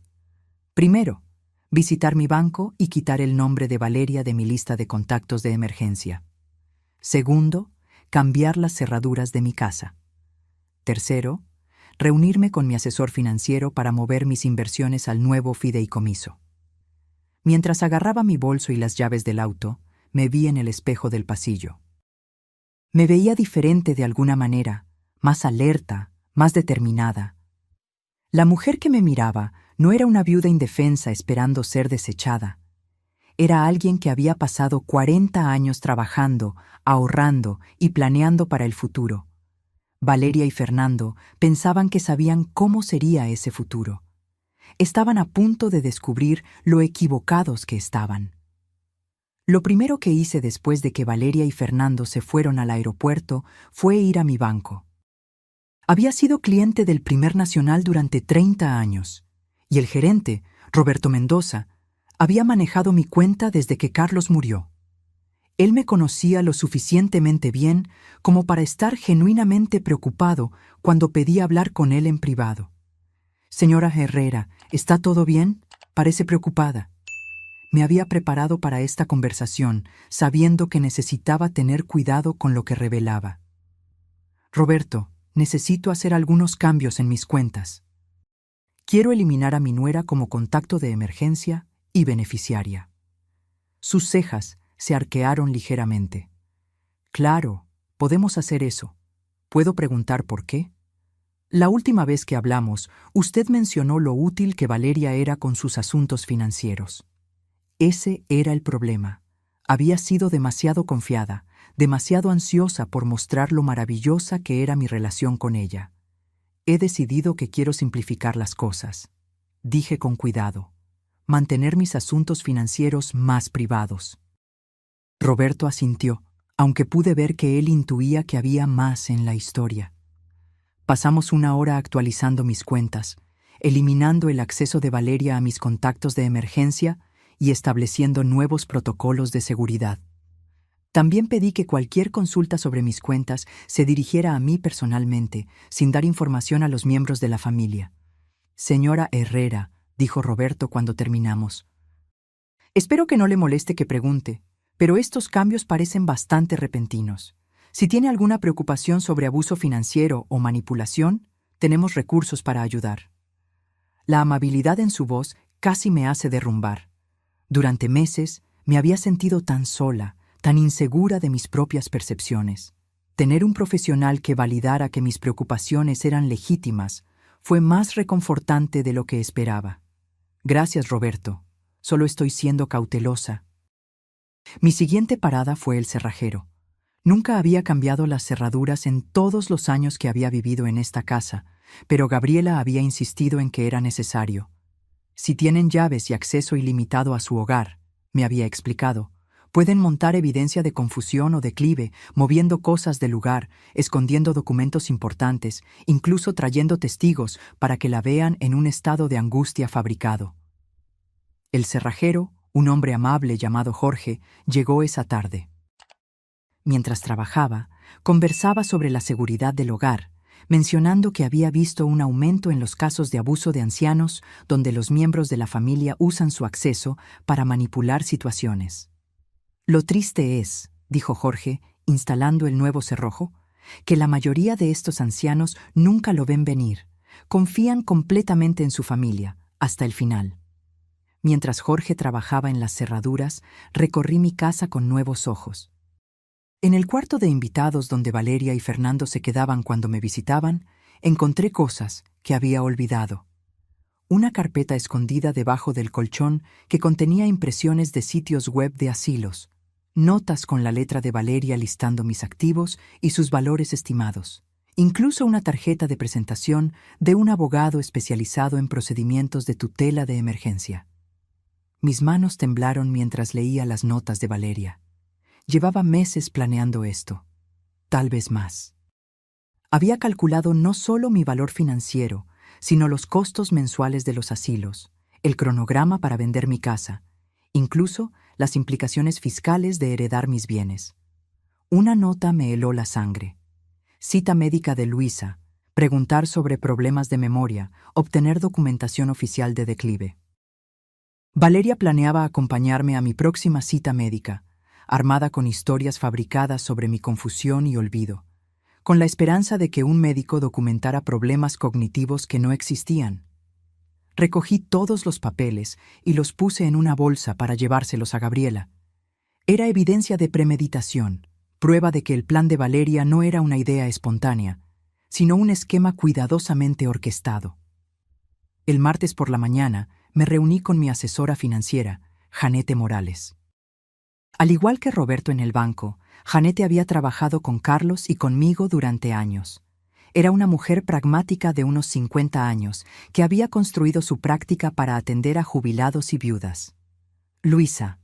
Speaker 1: Primero, visitar mi banco y quitar el nombre de Valeria de mi lista de contactos de emergencia. Segundo, cambiar las cerraduras de mi casa. Tercero, reunirme con mi asesor financiero para mover mis inversiones al nuevo fideicomiso. Mientras agarraba mi bolso y las llaves del auto, me vi en el espejo del pasillo. Me veía diferente de alguna manera, más alerta, más determinada. La mujer que me miraba no era una viuda indefensa esperando ser desechada. Era alguien que había pasado 40 años trabajando, ahorrando y planeando para el futuro. Valeria y Fernando pensaban que sabían cómo sería ese futuro. Estaban a punto de descubrir lo equivocados que estaban. Lo primero que hice después de que Valeria y Fernando se fueron al aeropuerto fue ir a mi banco. Había sido cliente del Primer Nacional durante 30 años, y el gerente, Roberto Mendoza, había manejado mi cuenta desde que Carlos murió. Él me conocía lo suficientemente bien como para estar genuinamente preocupado cuando pedí hablar con él en privado. «Señora Herrera, ¿está todo bien?», parece preocupada. Me había preparado para esta conversación, sabiendo que necesitaba tener cuidado con lo que revelaba. «Roberto, necesito hacer algunos cambios en mis cuentas. Quiero eliminar a mi nuera como contacto de emergencia y beneficiaria». Sus cejas se arquearon ligeramente. «Claro, podemos hacer eso. ¿Puedo preguntar por qué? La última vez que hablamos, usted mencionó lo útil que Valeria era con sus asuntos financieros. Ese era el problema. Había sido demasiado confiada, demasiado ansiosa por mostrar lo maravillosa que era mi relación con ella. He decidido que quiero simplificar las cosas. Dije con cuidado. Mantener mis asuntos financieros más privados». Roberto asintió, aunque pude ver que él intuía que había más en la historia. Pasamos una hora actualizando mis cuentas, eliminando el acceso de Valeria a mis contactos de emergencia y estableciendo nuevos protocolos de seguridad. También pedí que cualquier consulta sobre mis cuentas se dirigiera a mí personalmente, sin dar información a los miembros de la familia. «Señora Herrera», dijo Roberto cuando terminamos. «Espero que no le moleste que pregunte, pero estos cambios parecen bastante repentinos. Si tiene alguna preocupación sobre abuso financiero o manipulación, tenemos recursos para ayudar». La amabilidad en su voz casi me hace derrumbar. Durante meses me había sentido tan sola, tan insegura de mis propias percepciones. Tener un profesional que validara que mis preocupaciones eran legítimas fue más reconfortante de lo que esperaba. «Gracias, Roberto. Solo estoy siendo cautelosa». Mi siguiente parada fue el cerrajero. Nunca había cambiado las cerraduras en todos los años que había vivido en esta casa, pero Gabriela había insistido en que era necesario. «Si tienen llaves y acceso ilimitado a su hogar», me había explicado, «pueden montar evidencia de confusión o declive, moviendo cosas del lugar, escondiendo documentos importantes, incluso trayendo testigos para que la vean en un estado de angustia fabricado». El cerrajero, un hombre amable llamado Jorge, llegó esa tarde. Mientras trabajaba, conversaba sobre la seguridad del hogar, mencionando que había visto un aumento en los casos de abuso de ancianos donde los miembros de la familia usan su acceso para manipular situaciones. «Lo triste es», dijo Jorge, instalando el nuevo cerrojo, «que la mayoría de estos ancianos nunca lo ven venir, confían completamente en su familia, hasta el final». Mientras Jorge trabajaba en las cerraduras, recorrí mi casa con nuevos ojos. En el cuarto de invitados donde Valeria y Fernando se quedaban cuando me visitaban, encontré cosas que había olvidado. Una carpeta escondida debajo del colchón que contenía impresiones de sitios web de asilos, notas con la letra de Valeria listando mis activos y sus valores estimados, incluso una tarjeta de presentación de un abogado especializado en procedimientos de tutela de emergencia. Mis manos temblaron mientras leía las notas de Valeria. Llevaba meses planeando esto, tal vez más. Había calculado no solo mi valor financiero, sino los costos mensuales de los asilos, el cronograma para vender mi casa, incluso las implicaciones fiscales de heredar mis bienes. Una nota me heló la sangre. Cita médica de Luisa, preguntar sobre problemas de memoria, obtener documentación oficial de declive. Valeria planeaba acompañarme a mi próxima cita médica, armada con historias fabricadas sobre mi confusión y olvido, con la esperanza de que un médico documentara problemas cognitivos que no existían. Recogí todos los papeles y los puse en una bolsa para llevárselos a Gabriela. Era evidencia de premeditación, prueba de que el plan de Valeria no era una idea espontánea, sino un esquema cuidadosamente orquestado. El martes por la mañana me reuní con mi asesora financiera, Janete Morales. Al igual que Roberto en el banco, Janete había trabajado con Carlos y conmigo durante años. Era una mujer pragmática de unos 50 años que había construido su práctica para atender a jubilados y viudas. Luisa,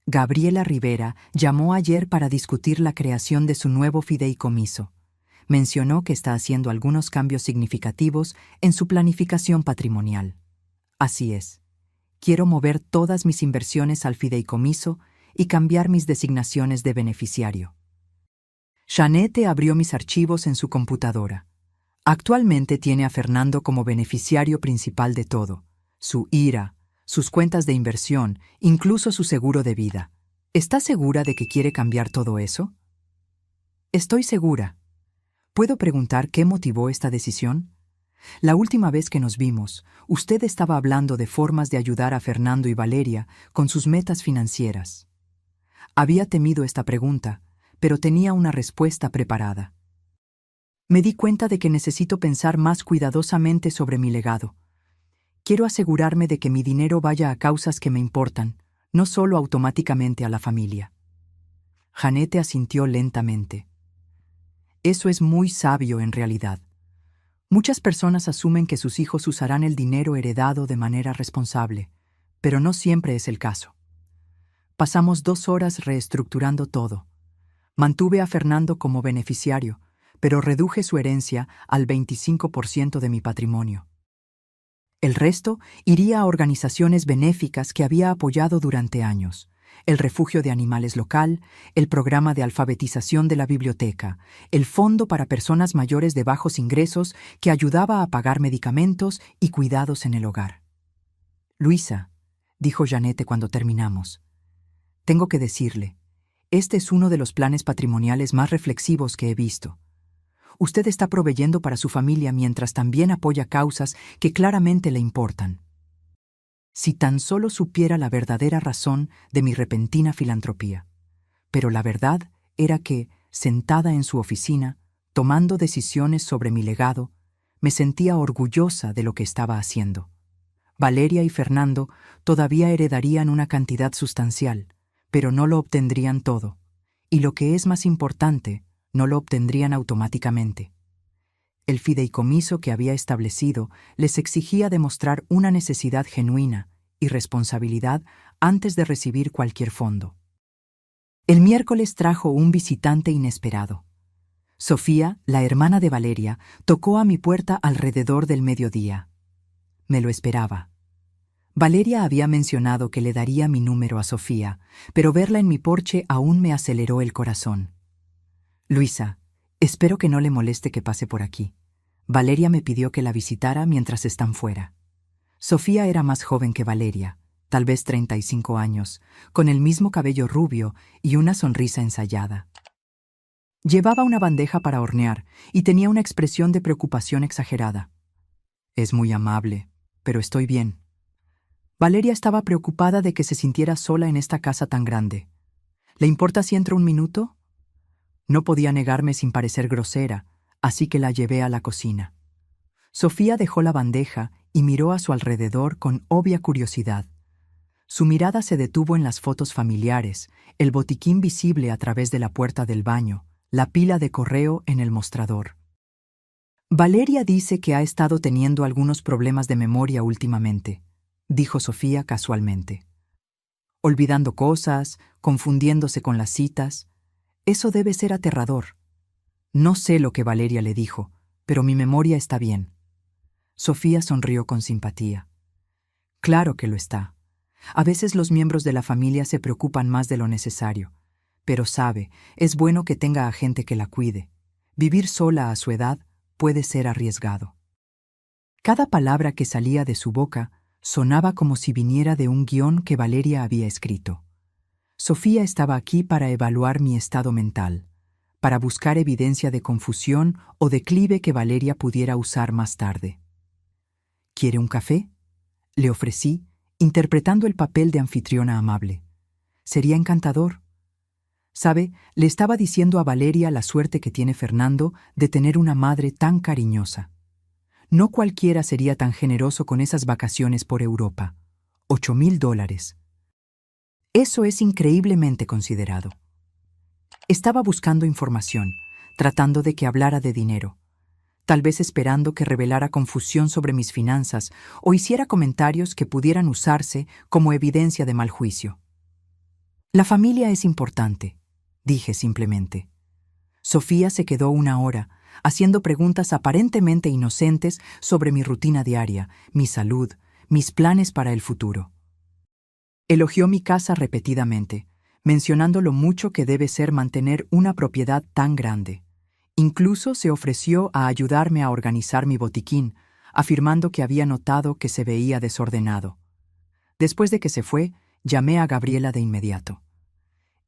Speaker 1: Gabriela Rivera, llamó ayer para discutir la creación de su nuevo fideicomiso. Mencionó que está haciendo algunos cambios significativos en su planificación patrimonial. Así es. Quiero mover todas mis inversiones al fideicomiso y cambiar mis designaciones de beneficiario. Jeanette abrió mis archivos en su computadora. Actualmente tiene a Fernando como beneficiario principal de todo: su IRA, sus cuentas de inversión, incluso su seguro de vida. ¿Está segura de que quiere cambiar todo eso? Estoy segura. ¿Puedo preguntar qué motivó esta decisión? La última vez que nos vimos, usted estaba hablando de formas de ayudar a Fernando y Valeria con sus metas financieras. Había temido esta pregunta, pero tenía una respuesta preparada. Me di cuenta de que necesito pensar más cuidadosamente sobre mi legado. Quiero asegurarme de que mi dinero vaya a causas que me importan, no solo automáticamente a la familia. Jeanette asintió lentamente. Eso es muy sabio en realidad. Muchas personas asumen que sus hijos usarán el dinero heredado de manera responsable, pero no siempre es el caso. Pasamos 2 horas reestructurando todo. Mantuve a Fernando como beneficiario, pero reduje su herencia al 25% de mi patrimonio. El resto iría a organizaciones benéficas que había apoyado durante años: el refugio de animales local, el programa de alfabetización de la biblioteca, el fondo para personas mayores de bajos ingresos que ayudaba a pagar medicamentos y cuidados en el hogar. Luisa, dijo Jeanette cuando terminamos, tengo que decirle, este es uno de los planes patrimoniales más reflexivos que he visto. Usted está proveyendo para su familia mientras también apoya causas que claramente le importan. Si tan solo supiera la verdadera razón de mi repentina filantropía. Pero la verdad era que, sentada en su oficina, tomando decisiones sobre mi legado, me sentía orgullosa de lo que estaba haciendo. Valeria y Fernando todavía heredarían una cantidad sustancial, pero no lo obtendrían todo. Y lo que es más importante, no lo obtendrían automáticamente. El fideicomiso que había establecido les exigía demostrar una necesidad genuina y responsabilidad antes de recibir cualquier fondo. El miércoles trajo un visitante inesperado. Sofía, la hermana de Valeria, tocó a mi puerta alrededor del mediodía. Me lo esperaba. Valeria había mencionado que le daría mi número a Sofía, pero verla en mi porche aún me aceleró el corazón. Luisa, espero que no le moleste que pase por aquí. Valeria me pidió que la visitara mientras están fuera. Sofía era más joven que Valeria, tal vez 35 años, con el mismo cabello rubio y una sonrisa ensayada. Llevaba una bandeja para hornear y tenía una expresión de preocupación exagerada. Es muy amable, pero estoy bien. Valeria estaba preocupada de que se sintiera sola en esta casa tan grande. ¿Le importa si entro un minuto? No podía negarme sin parecer grosera, así que la llevé a la cocina. Sofía dejó la bandeja y miró a su alrededor con obvia curiosidad. Su mirada se detuvo en las fotos familiares, el botiquín visible a través de la puerta del baño, la pila de correo en el mostrador. Valeria dice que ha estado teniendo algunos problemas de memoria últimamente, dijo Sofía casualmente. Olvidando cosas, confundiéndose con las citas. Eso debe ser aterrador. No sé lo que Valeria le dijo, pero mi memoria está bien. Sofía sonrió con simpatía. Claro que lo está. A veces los miembros de la familia se preocupan más de lo necesario, pero sabe, es bueno que tenga a gente que la cuide. Vivir sola a su edad puede ser arriesgado. Cada palabra que salía de su boca sonaba como si viniera de un guión que Valeria había escrito. Sofía estaba aquí para evaluar mi estado mental, para buscar evidencia de confusión o declive que Valeria pudiera usar más tarde. ¿Quiere un café?, le ofrecí, interpretando el papel de anfitriona amable. Sería encantador. ¿Sabe? Le estaba diciendo a Valeria la suerte que tiene Fernando de tener una madre tan cariñosa. No cualquiera sería tan generoso con esas vacaciones por Europa. $8,000. Eso es increíblemente considerado. Estaba buscando información, tratando de que hablara de dinero, tal vez esperando que revelara confusión sobre mis finanzas o hiciera comentarios que pudieran usarse como evidencia de mal juicio. La familia es importante, dije simplemente. Sofía se quedó 1 hora, haciendo preguntas aparentemente inocentes sobre mi rutina diaria, mi salud, mis planes para el futuro. Elogió mi casa repetidamente. mencionando lo mucho que debe ser mantener una propiedad tan grande. Incluso se ofreció a ayudarme a organizar mi botiquín, afirmando que había notado que se veía desordenado. Después de que se fue, llamé a Gabriela de inmediato.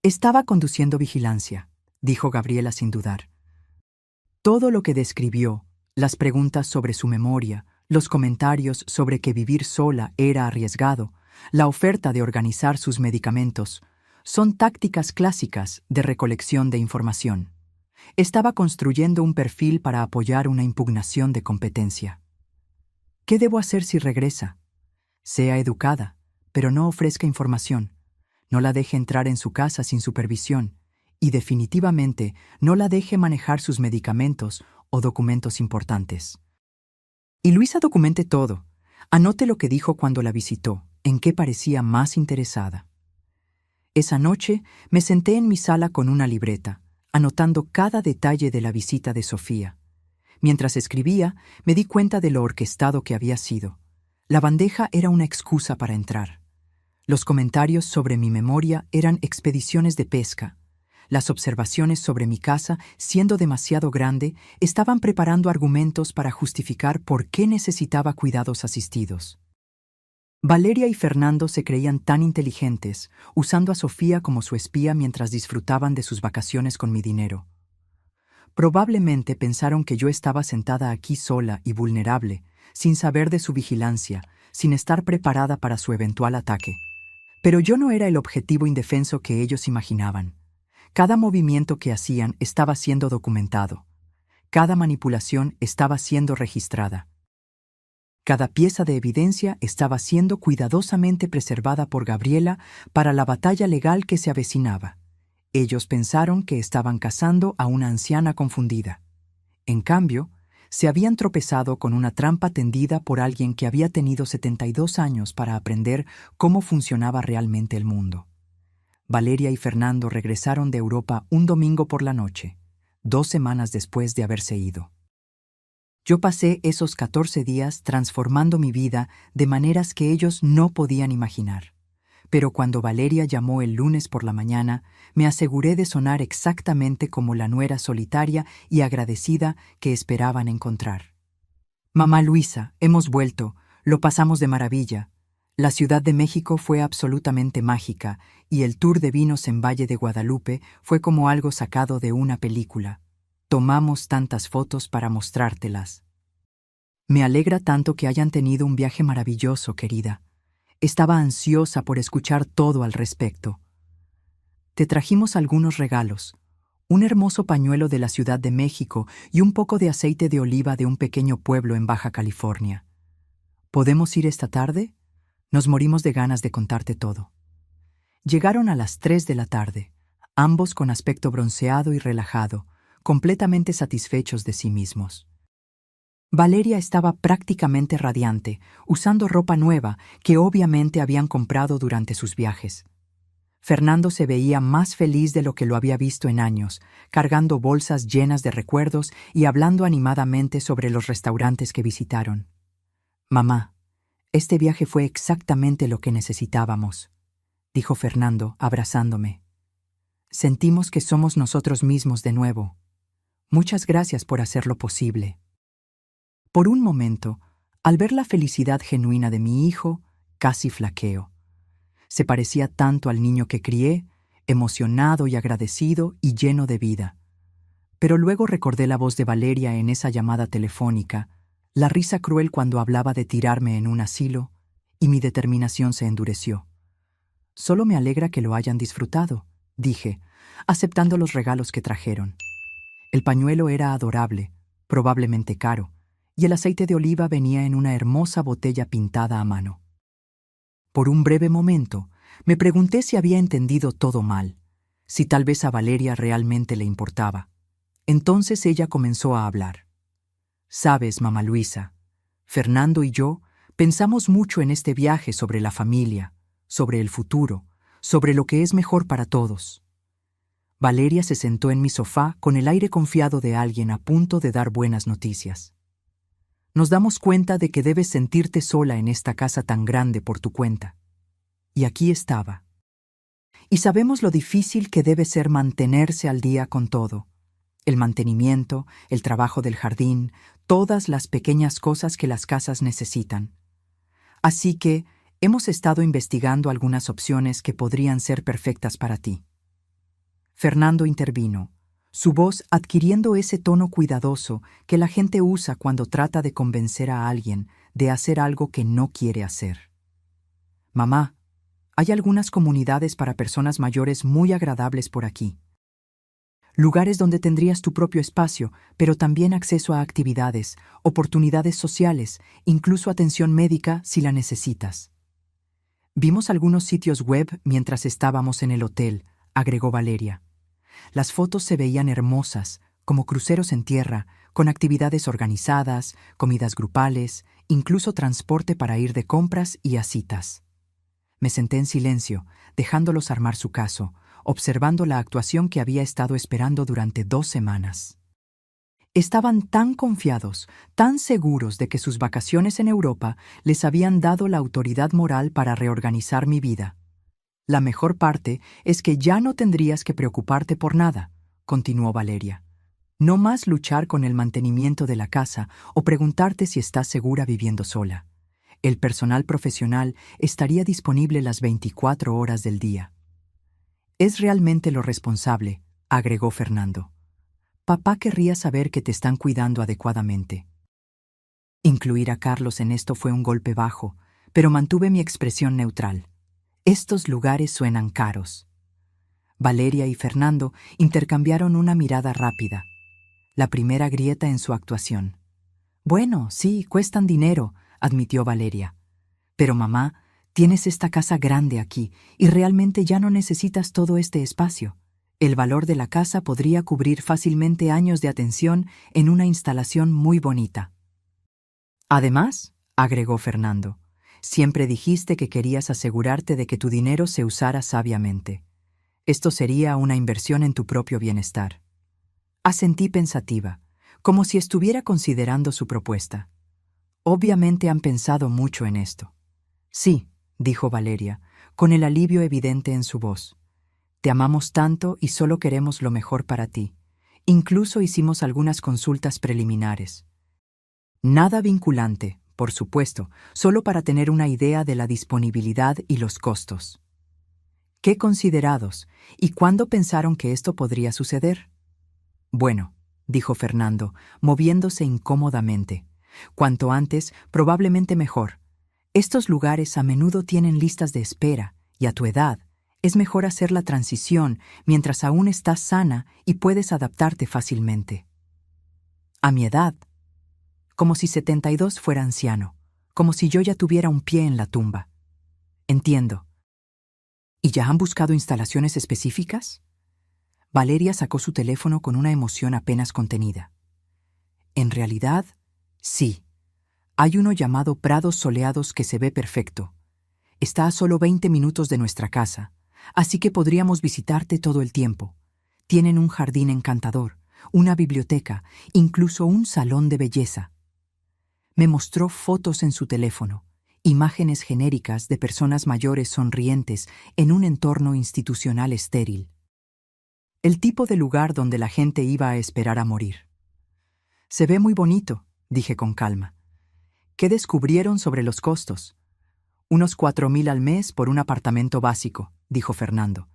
Speaker 1: Estaba conduciendo vigilancia, dijo Gabriela sin dudar. Todo lo que describió, las preguntas sobre su memoria, los comentarios sobre que vivir sola era arriesgado, la oferta de organizar sus medicamentos, son tácticas clásicas de recolección de información. Estaba construyendo un perfil para apoyar una impugnación de competencia. ¿Qué debo hacer si regresa? Sea educada, pero no ofrezca información. No la deje entrar en su casa sin supervisión y definitivamente no la deje manejar sus medicamentos o documentos importantes. Y Luisa documente todo. Anote lo que dijo cuando la visitó, en qué parecía más interesada. Esa noche me senté en mi sala con una libreta, anotando cada detalle de la visita de Sofía. Mientras escribía, me di cuenta de lo orquestado que había sido. La bandeja era una excusa para entrar. Los comentarios sobre mi memoria eran expediciones de pesca. Las observaciones sobre mi casa, siendo demasiado grande, estaban preparando argumentos para justificar por qué necesitaba cuidados asistidos. Valeria y Fernando se creían tan inteligentes, usando a Sofía como su espía mientras disfrutaban de sus vacaciones con mi dinero. Probablemente pensaron que yo estaba sentada aquí sola y vulnerable, sin saber de su vigilancia, sin estar preparada para su eventual ataque. Pero yo no era el objetivo indefenso que ellos imaginaban. Cada movimiento que hacían estaba siendo documentado. Cada manipulación estaba siendo registrada. Cada pieza de evidencia estaba siendo cuidadosamente preservada por Gabriela para la batalla legal que se avecinaba. Ellos pensaron que estaban cazando a una anciana confundida. En cambio, se habían tropezado con una trampa tendida por alguien que había tenido 72 años para aprender cómo funcionaba realmente el mundo. Valeria y Fernando regresaron de Europa un domingo por la noche, 2 semanas después de haberse ido. Yo pasé esos 14 días transformando mi vida de maneras que ellos no podían imaginar. Pero cuando Valeria llamó el lunes por la mañana, me aseguré de sonar exactamente como la nuera solitaria y agradecida que esperaban encontrar. Mamá Luisa, hemos vuelto, lo pasamos de maravilla. La Ciudad de México fue absolutamente mágica y el tour de vinos en Valle de Guadalupe fue como algo sacado de una película. Tomamos tantas fotos para mostrártelas. Me alegra tanto que hayan tenido un viaje maravilloso, querida. Estaba ansiosa por escuchar todo al respecto. Te trajimos algunos regalos, un hermoso pañuelo de la Ciudad de México y un poco de aceite de oliva de un pequeño pueblo en Baja California. ¿Podemos ir esta tarde? Nos morimos de ganas de contarte todo. Llegaron a las 3 de la tarde, ambos con aspecto bronceado y relajado, completamente satisfechos de sí mismos. Valeria estaba prácticamente radiante, usando ropa nueva que obviamente habían comprado durante sus viajes. Fernando se veía más feliz de lo que lo había visto en años, cargando bolsas llenas de recuerdos y hablando animadamente sobre los restaurantes que visitaron. «Mamá, este viaje fue exactamente lo que necesitábamos», dijo Fernando, abrazándome. «Sentimos que somos nosotros mismos de nuevo. Muchas gracias por hacerlo posible». Por un momento, al ver la felicidad genuina de mi hijo, casi flaqueo. Se parecía tanto al niño que crié, emocionado y agradecido y lleno de vida. Pero luego recordé la voz de Valeria en esa llamada telefónica, la risa cruel cuando hablaba de tirarme en un asilo, y mi determinación se endureció. «Solo me alegra que lo hayan disfrutado», dije, aceptando los regalos que trajeron. El pañuelo era adorable, probablemente caro, y el aceite de oliva venía en una hermosa botella pintada a mano. Por un breve momento, me pregunté si había entendido todo mal, si tal vez a Valeria realmente le importaba. Entonces ella comenzó a hablar. «Sabes, mamá Luisa, Fernando y yo pensamos mucho en este viaje sobre la familia, sobre el futuro, sobre lo que es mejor para todos». Valeria se sentó en mi sofá con el aire confiado de alguien a punto de dar buenas noticias. «Nos damos cuenta de que debes sentirte sola en esta casa tan grande por tu cuenta. Y aquí estaba. y sabemos lo difícil que debe ser mantenerse al día con todo. El mantenimiento, el trabajo del jardín, todas las pequeñas cosas que las casas necesitan. Así que hemos estado investigando algunas opciones que podrían ser perfectas para ti. Fernando intervino, su voz adquiriendo ese tono cuidadoso que la gente usa cuando trata de convencer a alguien de hacer algo que no quiere hacer. Mamá, hay algunas comunidades para personas mayores muy agradables por aquí. Lugares donde tendrías tu propio espacio, pero también acceso a actividades, oportunidades sociales, incluso atención médica si la necesitas. Vimos algunos sitios web mientras estábamos en el hotel, agregó Valeria. Las fotos se veían hermosas, como cruceros en tierra, con actividades organizadas, comidas grupales, incluso transporte para ir de compras y a citas. Me senté en silencio, dejándolos armar su caso, observando la actuación que había estado esperando durante 2 semanas. Estaban tan confiados, tan seguros de que sus vacaciones en Europa les habían dado la autoridad moral para reorganizar mi vida. La mejor parte es que ya no tendrías que preocuparte por nada, continuó Valeria. No más luchar con el mantenimiento de la casa o preguntarte si estás segura viviendo sola. El personal profesional estaría disponible las 24 horas del día. Es realmente lo responsable, agregó Fernando. Papá querría saber que te están cuidando adecuadamente. Incluir a Carlos en esto fue un golpe bajo, pero mantuve mi expresión neutral. Estos lugares suenan caros. Valeria y Fernando intercambiaron una mirada rápida. La primera grieta en su actuación. Bueno, sí, cuestan dinero, admitió Valeria. Pero mamá, tienes esta casa grande aquí y realmente ya no necesitas todo este espacio. El valor de la casa podría cubrir fácilmente años de atención en una instalación muy bonita. Además, agregó Fernando, siempre dijiste que querías asegurarte de que tu dinero se usara sabiamente. Esto sería una inversión en tu propio bienestar. Asentí pensativa, como si estuviera considerando su propuesta. Obviamente han pensado mucho en esto. Sí, dijo Valeria, con el alivio evidente en su voz. Te amamos tanto y solo queremos lo mejor para ti. Incluso hicimos algunas consultas preliminares. Nada vinculante, por supuesto, solo para tener una idea de la disponibilidad y los costos. ¿Qué considerados? ¿Y cuándo pensaron que esto podría suceder? Bueno, dijo Fernando, moviéndose incómodamente. Cuanto antes, probablemente mejor. Estos lugares a menudo tienen listas de espera, y a tu edad, es mejor hacer la transición mientras aún estás sana y puedes adaptarte fácilmente. A mi edad, como si 72 fuera anciano, como si yo ya tuviera un pie en la tumba. Entiendo. ¿Y ya han buscado instalaciones específicas? Valeria sacó su teléfono con una emoción apenas contenida. En realidad, sí. Hay uno llamado Prados Soleados que se ve perfecto. Está a solo 20 minutos de nuestra casa, así que podríamos visitarte todo el tiempo. Tienen un jardín encantador, una biblioteca, incluso un salón de belleza. Me mostró fotos en su teléfono, imágenes genéricas de personas mayores sonrientes en un entorno institucional estéril. El tipo de lugar donde la gente iba a esperar a morir. Se ve muy bonito, dije con calma. ¿Qué descubrieron sobre los costos? Unos 4,000 al mes por un apartamento básico, dijo Fernando.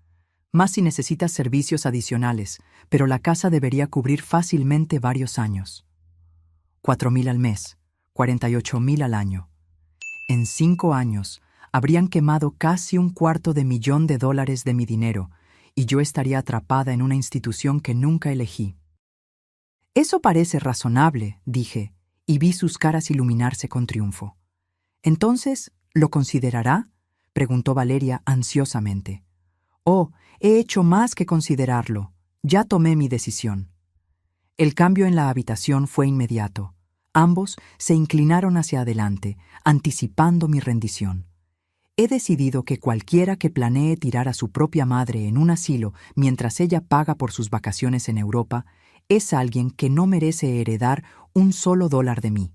Speaker 1: Más si necesitas servicios adicionales, pero la casa debería cubrir fácilmente varios años. 4,000 al mes, 48,000 al año. En 5 años, habrían quemado casi $250,000 de mi dinero, y yo estaría atrapada en una institución que nunca elegí. Eso parece razonable, dije, y vi sus caras iluminarse con triunfo. Entonces, ¿lo considerará? Preguntó Valeria ansiosamente. Oh, he hecho más que considerarlo. Ya tomé mi decisión. El cambio en la habitación fue inmediato. Ambos se inclinaron hacia adelante, anticipando mi rendición. He decidido que cualquiera que planee tirar a su propia madre en un asilo mientras ella paga por sus vacaciones en Europa es alguien que no merece heredar un solo dólar de mí.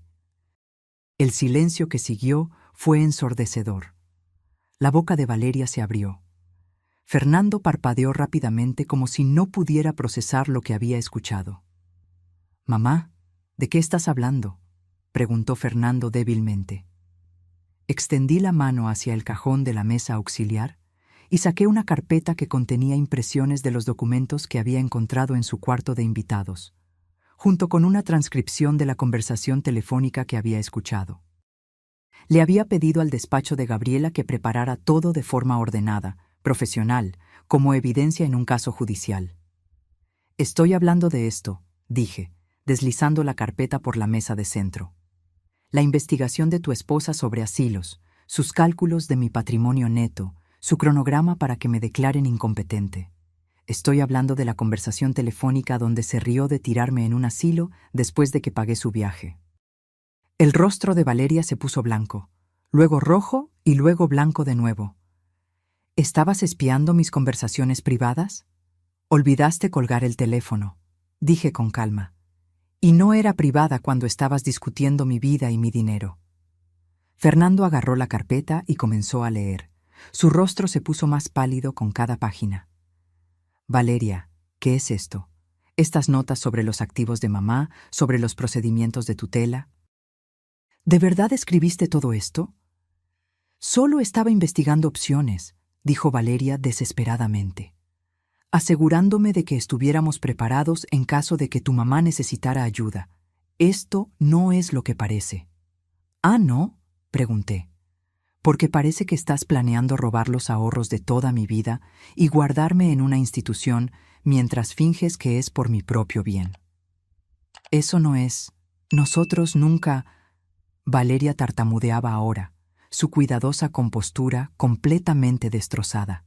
Speaker 1: El silencio que siguió fue ensordecedor. La boca de Valeria se abrió. Fernando parpadeó rápidamente como si no pudiera procesar lo que había escuchado. «Mamá, ¿de qué estás hablando?», preguntó Fernando débilmente. Extendí la mano hacia el cajón de la mesa auxiliar y saqué una carpeta que contenía impresiones de los documentos que había encontrado en su cuarto de invitados, junto con una transcripción de la conversación telefónica que había escuchado. Le había pedido al despacho de Gabriela que preparara todo de forma ordenada, profesional, como evidencia en un caso judicial. «Estoy hablando de esto», dije, deslizando la carpeta por la mesa de centro. «La investigación de tu esposa sobre asilos, sus cálculos de mi patrimonio neto, su cronograma para que me declaren incompetente. Estoy hablando de la conversación telefónica donde se rió de tirarme en un asilo después de que pagué su viaje». El rostro de Valeria se puso blanco, luego rojo y luego blanco de nuevo. «¿Estabas espiando mis conversaciones privadas? Olvidaste colgar el teléfono», dije con calma. «Y no era privada cuando estabas discutiendo mi vida y mi dinero». Fernando agarró la carpeta y comenzó a leer. Su rostro se puso más pálido con cada página. «Valeria, ¿qué es esto? Estas notas sobre los activos de mamá, sobre los procedimientos de tutela». «¿De verdad escribiste todo esto?». «Solo estaba investigando opciones», dijo Valeria desesperadamente, «asegurándome de que estuviéramos preparados en caso de que tu mamá necesitara ayuda. Esto no es lo que parece». «¿Ah, no?», pregunté. «Porque parece que estás planeando robar los ahorros de toda mi vida y guardarme en una institución mientras finges que es por mi propio bien». «Eso no es. Nosotros nunca…». Valeria tartamudeaba ahora, su cuidadosa compostura completamente destrozada.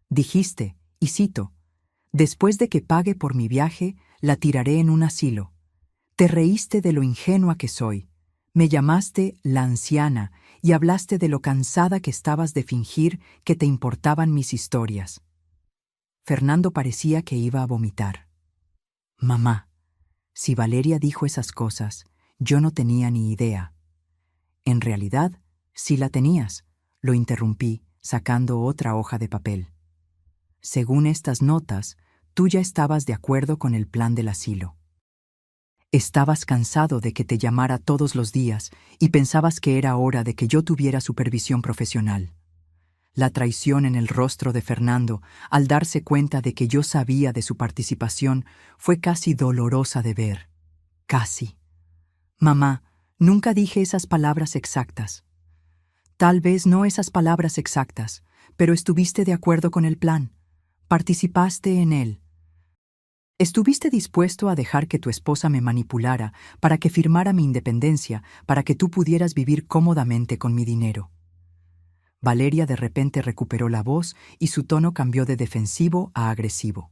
Speaker 1: «Dijiste, y cito, después de que pague por mi viaje, la tiraré en un asilo. Te reíste de lo ingenua que soy. Me llamaste la anciana y hablaste de lo cansada que estabas de fingir que te importaban mis historias». Fernando parecía que iba a vomitar. «Mamá, si Valeria dijo esas cosas, yo no tenía ni idea». «En realidad, sí la tenías», lo interrumpí, sacando otra hoja de papel. «Según estas notas, tú ya estabas de acuerdo con el plan del asilo. Estabas cansado de que te llamara todos los días y pensabas que era hora de que yo tuviera supervisión profesional». La traición en el rostro de Fernando, al darse cuenta de que yo sabía de su participación, fue casi dolorosa de ver. Casi. «Mamá, nunca dije esas palabras exactas». «Tal vez no esas palabras exactas, pero estuviste de acuerdo con el plan. Participaste en él. Estuviste dispuesto a dejar que tu esposa me manipulara para que firmara mi independencia, para que tú pudieras vivir cómodamente con mi dinero». Valeria de repente recuperó la voz y su tono cambió de defensivo a agresivo.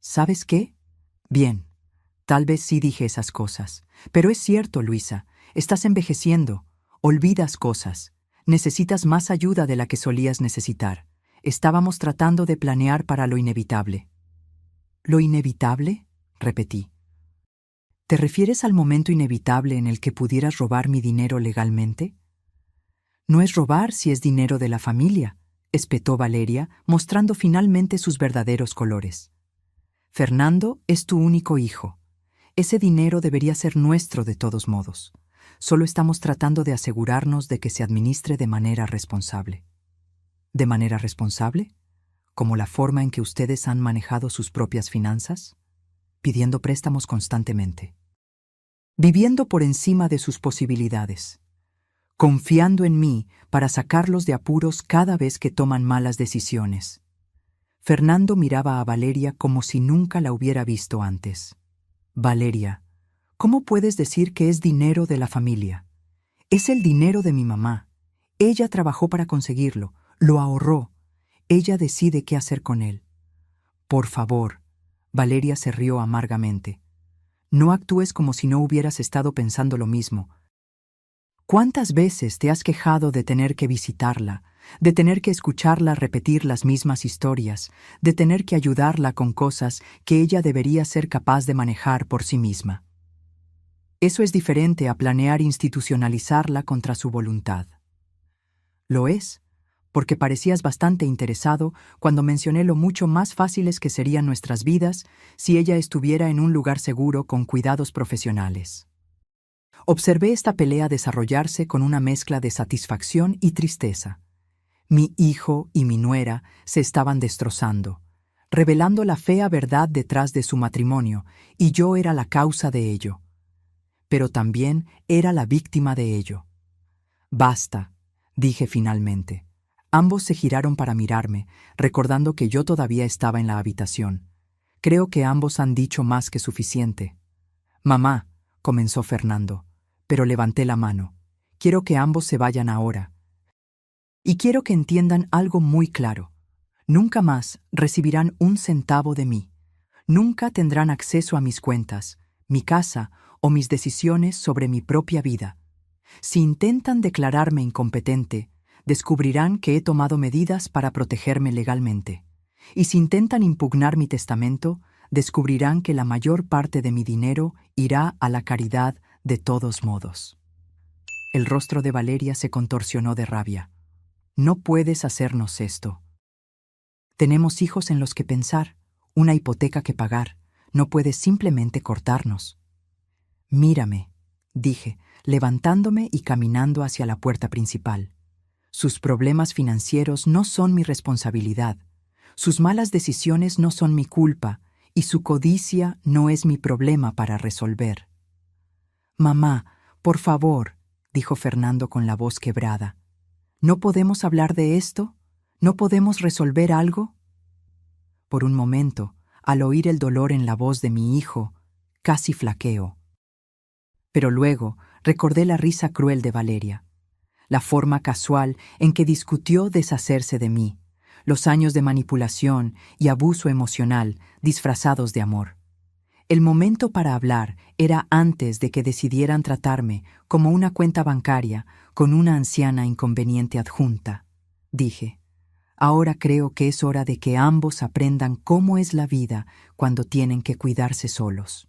Speaker 1: «¿Sabes qué? Bien, tal vez sí dije esas cosas. Pero es cierto, Luisa, estás envejeciendo, olvidas cosas, necesitas más ayuda de la que solías necesitar. Estábamos tratando de planear para lo inevitable». «¿Lo inevitable?», repetí. «¿Te refieres al momento inevitable en el que pudieras robar mi dinero legalmente?». «No es robar si es dinero de la familia», espetó Valeria, mostrando finalmente sus verdaderos colores. «Fernando es tu único hijo. Ese dinero debería ser nuestro de todos modos. Solo estamos tratando de asegurarnos de que se administre de manera responsable». «¿De manera responsable? ¿Como la forma en que ustedes han manejado sus propias finanzas? Pidiendo préstamos constantemente. Viviendo por encima de sus posibilidades. Confiando en mí para sacarlos de apuros cada vez que toman malas decisiones». Fernando miraba a Valeria como si nunca la hubiera visto antes. «Valeria, ¿cómo puedes decir que es dinero de la familia? Es el dinero de mi mamá. Ella trabajó para conseguirlo, lo ahorró. Ella decide qué hacer con él». «Por favor», Valeria se rió amargamente. «No actúes como si no hubieras estado pensando lo mismo. ¿Cuántas veces te has quejado de tener que visitarla, de tener que escucharla repetir las mismas historias, de tener que ayudarla con cosas que ella debería ser capaz de manejar por sí misma? Eso es diferente a planear institucionalizarla contra su voluntad». «Lo es, porque parecías bastante interesado cuando mencioné lo mucho más fáciles que serían nuestras vidas si ella estuviera en un lugar seguro con cuidados profesionales. Observé esta pelea desarrollarse con una mezcla de satisfacción y tristeza. Mi hijo y mi nuera se estaban destrozando, revelando la fea verdad detrás de su matrimonio, y yo era la causa de ello. Pero también era la víctima de ello. Basta, dije finalmente. Ambos se giraron para mirarme, recordando que yo todavía estaba en la habitación. Creo que ambos han dicho más que suficiente. Mamá, comenzó Fernando, pero levanté la mano. Quiero que ambos se vayan ahora. Y quiero que entiendan algo muy claro. Nunca más recibirán un centavo de mí. Nunca tendrán acceso a mis cuentas, mi casa o mis decisiones sobre mi propia vida. Si intentan declararme incompetente, descubrirán que he tomado medidas para protegerme legalmente. Y si intentan impugnar mi testamento, descubrirán que la mayor parte de mi dinero irá a la caridad de todos modos. El rostro de Valeria se contorsionó de rabia. No puedes hacernos esto. Tenemos hijos en los que pensar, una hipoteca que pagar. No puedes simplemente cortarnos. Mírame, dije, levantándome y caminando hacia la puerta principal. Sus problemas financieros no son mi responsabilidad, sus malas decisiones no son mi culpa, y su codicia no es mi problema para resolver. Mamá, por favor, dijo Fernando con la voz quebrada. ¿No podemos hablar de esto? ¿No podemos resolver algo? Por un momento, al oír el dolor en la voz de mi hijo, casi flaqueó. Pero luego recordé la risa cruel de Valeria, la forma casual en que discutió deshacerse de mí, los años de manipulación y abuso emocional disfrazados de amor. El momento para hablar era antes de que decidieran tratarme como una cuenta bancaria con una anciana inconveniente adjunta. Dije, ahora creo que es hora de que ambos aprendan cómo es la vida cuando tienen que cuidarse solos.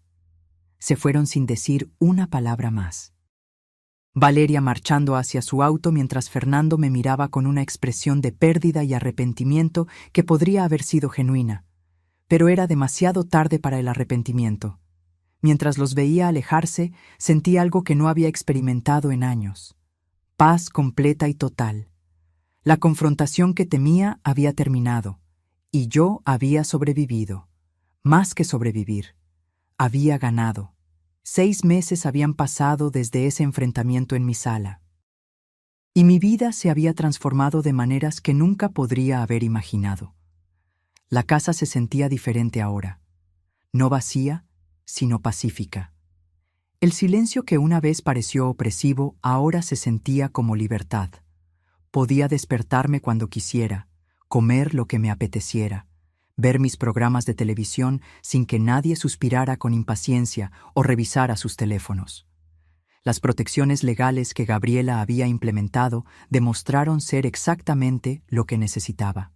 Speaker 1: Se fueron sin decir una palabra más. Valeria marchando hacia su auto mientras Fernando me miraba con una expresión de pérdida y arrepentimiento que podría haber sido genuina. Pero era demasiado tarde para el arrepentimiento. Mientras los veía alejarse, sentí algo que no había experimentado en años. Paz completa y total. La confrontación que temía había terminado, y yo había sobrevivido. Más que sobrevivir. Había ganado. 6 meses habían pasado desde ese enfrentamiento en mi sala. Y mi vida se había transformado de maneras que nunca podría haber imaginado. La casa se sentía diferente ahora. No vacía, sino pacífica. El silencio que una vez pareció opresivo ahora se sentía como libertad. Podía despertarme cuando quisiera, comer lo que me apeteciera, ver mis programas de televisión sin que nadie suspirara con impaciencia o revisara sus teléfonos. Las protecciones legales que Gabriela había implementado demostraron ser exactamente lo que necesitaba.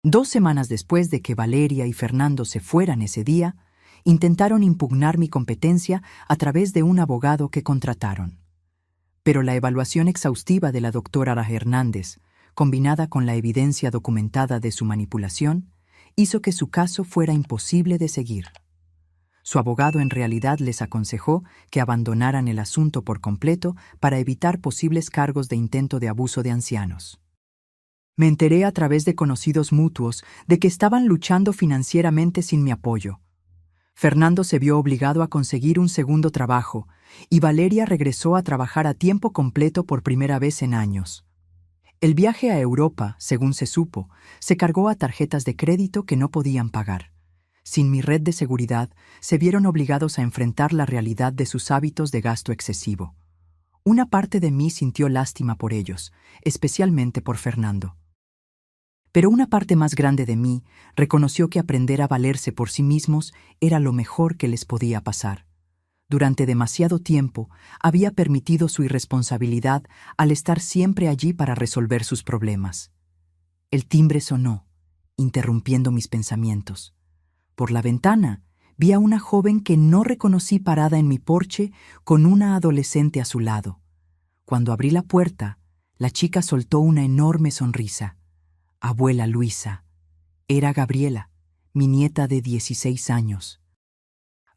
Speaker 1: 2 semanas después de que Valeria y Fernando se fueran ese día, intentaron impugnar mi competencia a través de un abogado que contrataron. Pero la evaluación exhaustiva de la doctora Ara Hernández, combinada con la evidencia documentada de su manipulación, hizo que su caso fuera imposible de seguir. Su abogado en realidad les aconsejó que abandonaran el asunto por completo para evitar posibles cargos de intento de abuso de ancianos. Me enteré a través de conocidos mutuos de que estaban luchando financieramente sin mi apoyo. Fernando se vio obligado a conseguir un segundo trabajo y Valeria regresó a trabajar a tiempo completo por primera vez en años. El viaje a Europa, según se supo, se cargó a tarjetas de crédito que no podían pagar. Sin mi red de seguridad, se vieron obligados a enfrentar la realidad de sus hábitos de gasto excesivo. Una parte de mí sintió lástima por ellos, especialmente por Fernando. Pero una parte más grande de mí reconoció que aprender a valerse por sí mismos era lo mejor que les podía pasar. Durante demasiado tiempo había permitido su irresponsabilidad al estar siempre allí para resolver sus problemas. El timbre sonó, interrumpiendo mis pensamientos. Por la ventana vi a una joven que no reconocí parada en mi porche con una adolescente a su lado. Cuando abrí la puerta, La chica soltó una enorme sonrisa. Abuela Luisa. Era Gabriela, mi nieta de 16 años.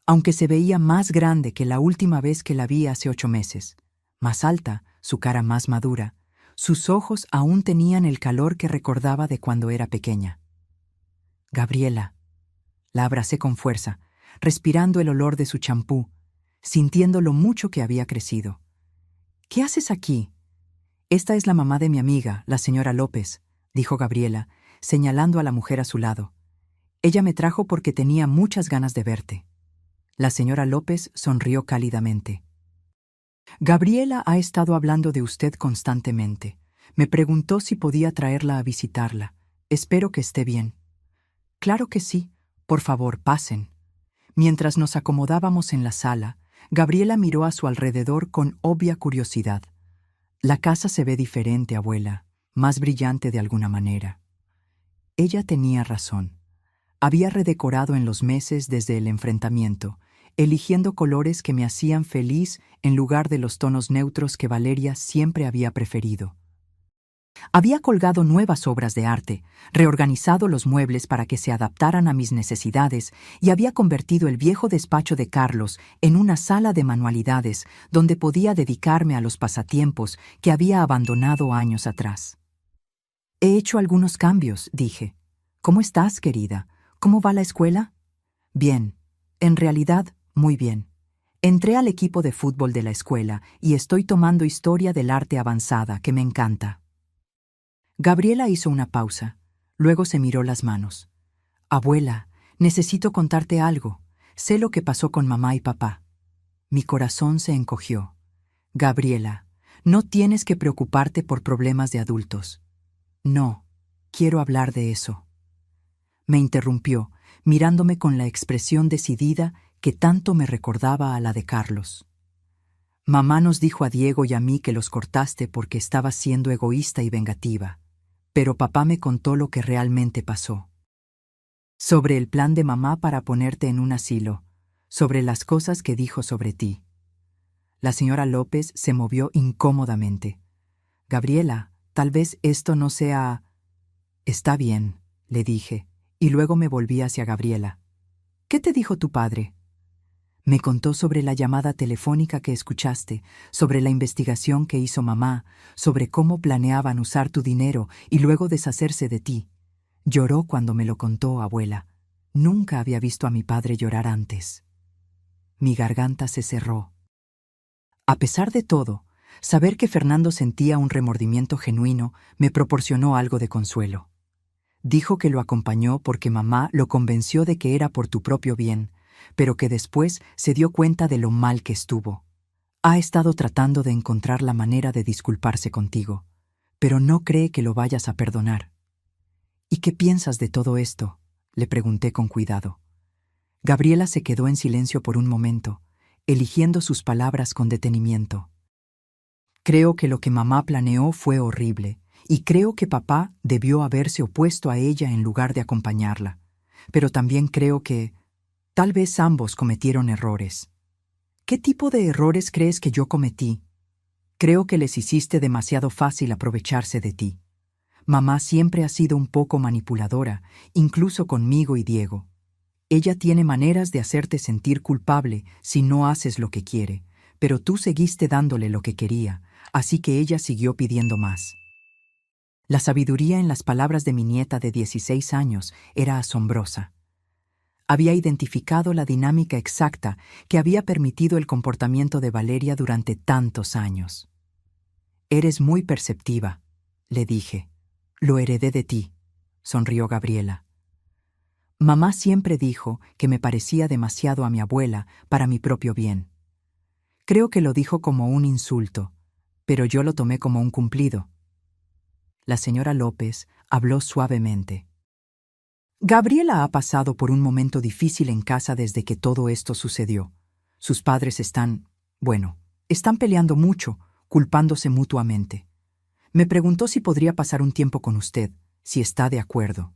Speaker 1: Aunque se veía más grande que la última vez que la vi hace 8 meses, más alta, su cara más madura, sus ojos aún tenían el calor que recordaba de cuando era pequeña. Gabriela. La abracé con fuerza, respirando el olor de su champú, sintiendo lo mucho que había crecido. ¿Qué haces aquí? Esta es la mamá de mi amiga, la señora López, dijo Gabriela, señalando a la mujer a su lado. Ella me trajo porque tenía muchas ganas de verte. La señora López sonrió cálidamente. Gabriela ha estado hablando de usted constantemente. Me preguntó si podía traerla a visitarla. Espero que esté bien. Claro que sí. Por favor, pasen. Mientras nos acomodábamos en la sala, Gabriela miró a su alrededor con obvia curiosidad. La casa se ve diferente, abuela, más brillante de alguna manera. Ella tenía razón. Había redecorado en los meses desde el enfrentamiento, eligiendo colores que me hacían feliz en lugar de los tonos neutros que Valeria siempre había preferido. Había colgado nuevas obras de arte, reorganizado los muebles para que se adaptaran a mis necesidades y había convertido el viejo despacho de Carlos en una sala de manualidades donde podía dedicarme a los pasatiempos que había abandonado años atrás. He hecho algunos cambios, dije. ¿Cómo estás, querida? ¿Cómo va la escuela? Bien. En realidad, muy bien. Entré al equipo de fútbol de la escuela y estoy tomando historia del arte avanzada, que me encanta. Gabriela hizo una pausa. Luego se miró las manos. Abuela, necesito contarte algo. Sé lo que pasó con mamá y papá. Mi corazón se encogió. Gabriela, no tienes que preocuparte por problemas de adultos. No, quiero hablar de eso. Me interrumpió, mirándome con la expresión decidida que tanto me recordaba a la de Carlos. Mamá nos dijo a Diego y a mí que los cortaste porque estabas siendo egoísta y vengativa. Pero papá me contó lo que realmente pasó. Sobre el plan de mamá para ponerte en un asilo, sobre las cosas que dijo sobre ti. La señora López se movió incómodamente. Gabriela, tal vez esto no sea... Está bien, le dije, y luego me volví hacia Gabriela. ¿Qué te dijo tu padre? Me contó sobre la llamada telefónica que escuchaste, sobre la investigación que hizo mamá, sobre cómo planeaban usar tu dinero y luego deshacerse de ti. Lloró cuando me lo contó, abuela. Nunca había visto a mi padre llorar antes. Mi garganta se cerró. A pesar de todo, saber que Fernando sentía un remordimiento genuino me proporcionó algo de consuelo. Dijo que lo acompañó porque mamá lo convenció de que era por tu propio bien, pero que después se dio cuenta de lo mal que estuvo. Ha estado tratando de encontrar la manera de disculparse contigo, pero no cree que lo vayas a perdonar. ¿Y qué piensas de todo esto?, le pregunté con cuidado. Gabriela se quedó en silencio por un momento, eligiendo sus palabras con detenimiento. Creo que lo que mamá planeó fue horrible, y creo que papá debió haberse opuesto a ella en lugar de acompañarla. Pero también creo que tal vez ambos cometieron errores. ¿Qué tipo de errores crees que yo cometí? Creo que les hiciste demasiado fácil aprovecharse de ti. Mamá siempre ha sido un poco manipuladora, incluso conmigo y Diego. Ella tiene maneras de hacerte sentir culpable si no haces lo que quiere, pero tú seguiste dándole lo que quería, así que ella siguió pidiendo más. La sabiduría en las palabras de mi nieta de 16 años era asombrosa. Había identificado la dinámica exacta que había permitido el comportamiento de Valeria durante tantos años. Eres muy perceptiva, le dije. Lo heredé de ti, sonrió Gabriela. Mamá siempre dijo que me parecía demasiado a mi abuela para mi propio bien. Creo que lo dijo como un insulto, pero yo lo tomé como un cumplido. La señora López habló suavemente. Gabriela ha pasado por un momento difícil en casa desde que todo esto sucedió. Sus padres están peleando mucho, culpándose mutuamente. Me preguntó si podría pasar un tiempo con usted, si está de acuerdo.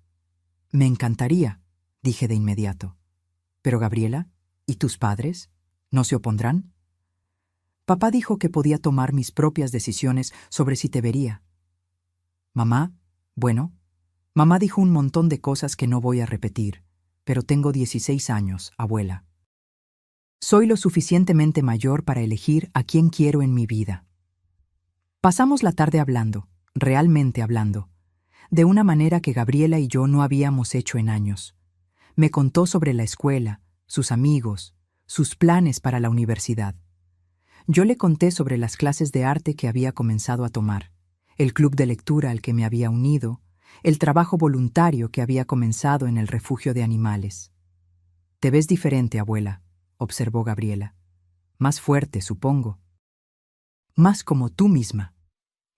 Speaker 1: Me encantaría, dije de inmediato. Pero Gabriela, ¿y tus padres? ¿No se opondrán? Papá dijo que podía tomar mis propias decisiones sobre si te vería. Mamá, bueno, mamá dijo un montón de cosas que no voy a repetir, pero tengo 16 años, abuela. Soy lo suficientemente mayor para elegir a quién quiero en mi vida. Pasamos la tarde hablando, realmente hablando, de una manera que Gabriela y yo no habíamos hecho en años. Me contó sobre la escuela, sus amigos, sus planes para la universidad. Yo le conté sobre las clases de arte que había comenzado a tomar, el club de lectura al que me había unido, el trabajo voluntario que había comenzado en el refugio de animales. «Te ves diferente, abuela», observó Gabriela. «Más fuerte, supongo». «Más como tú misma».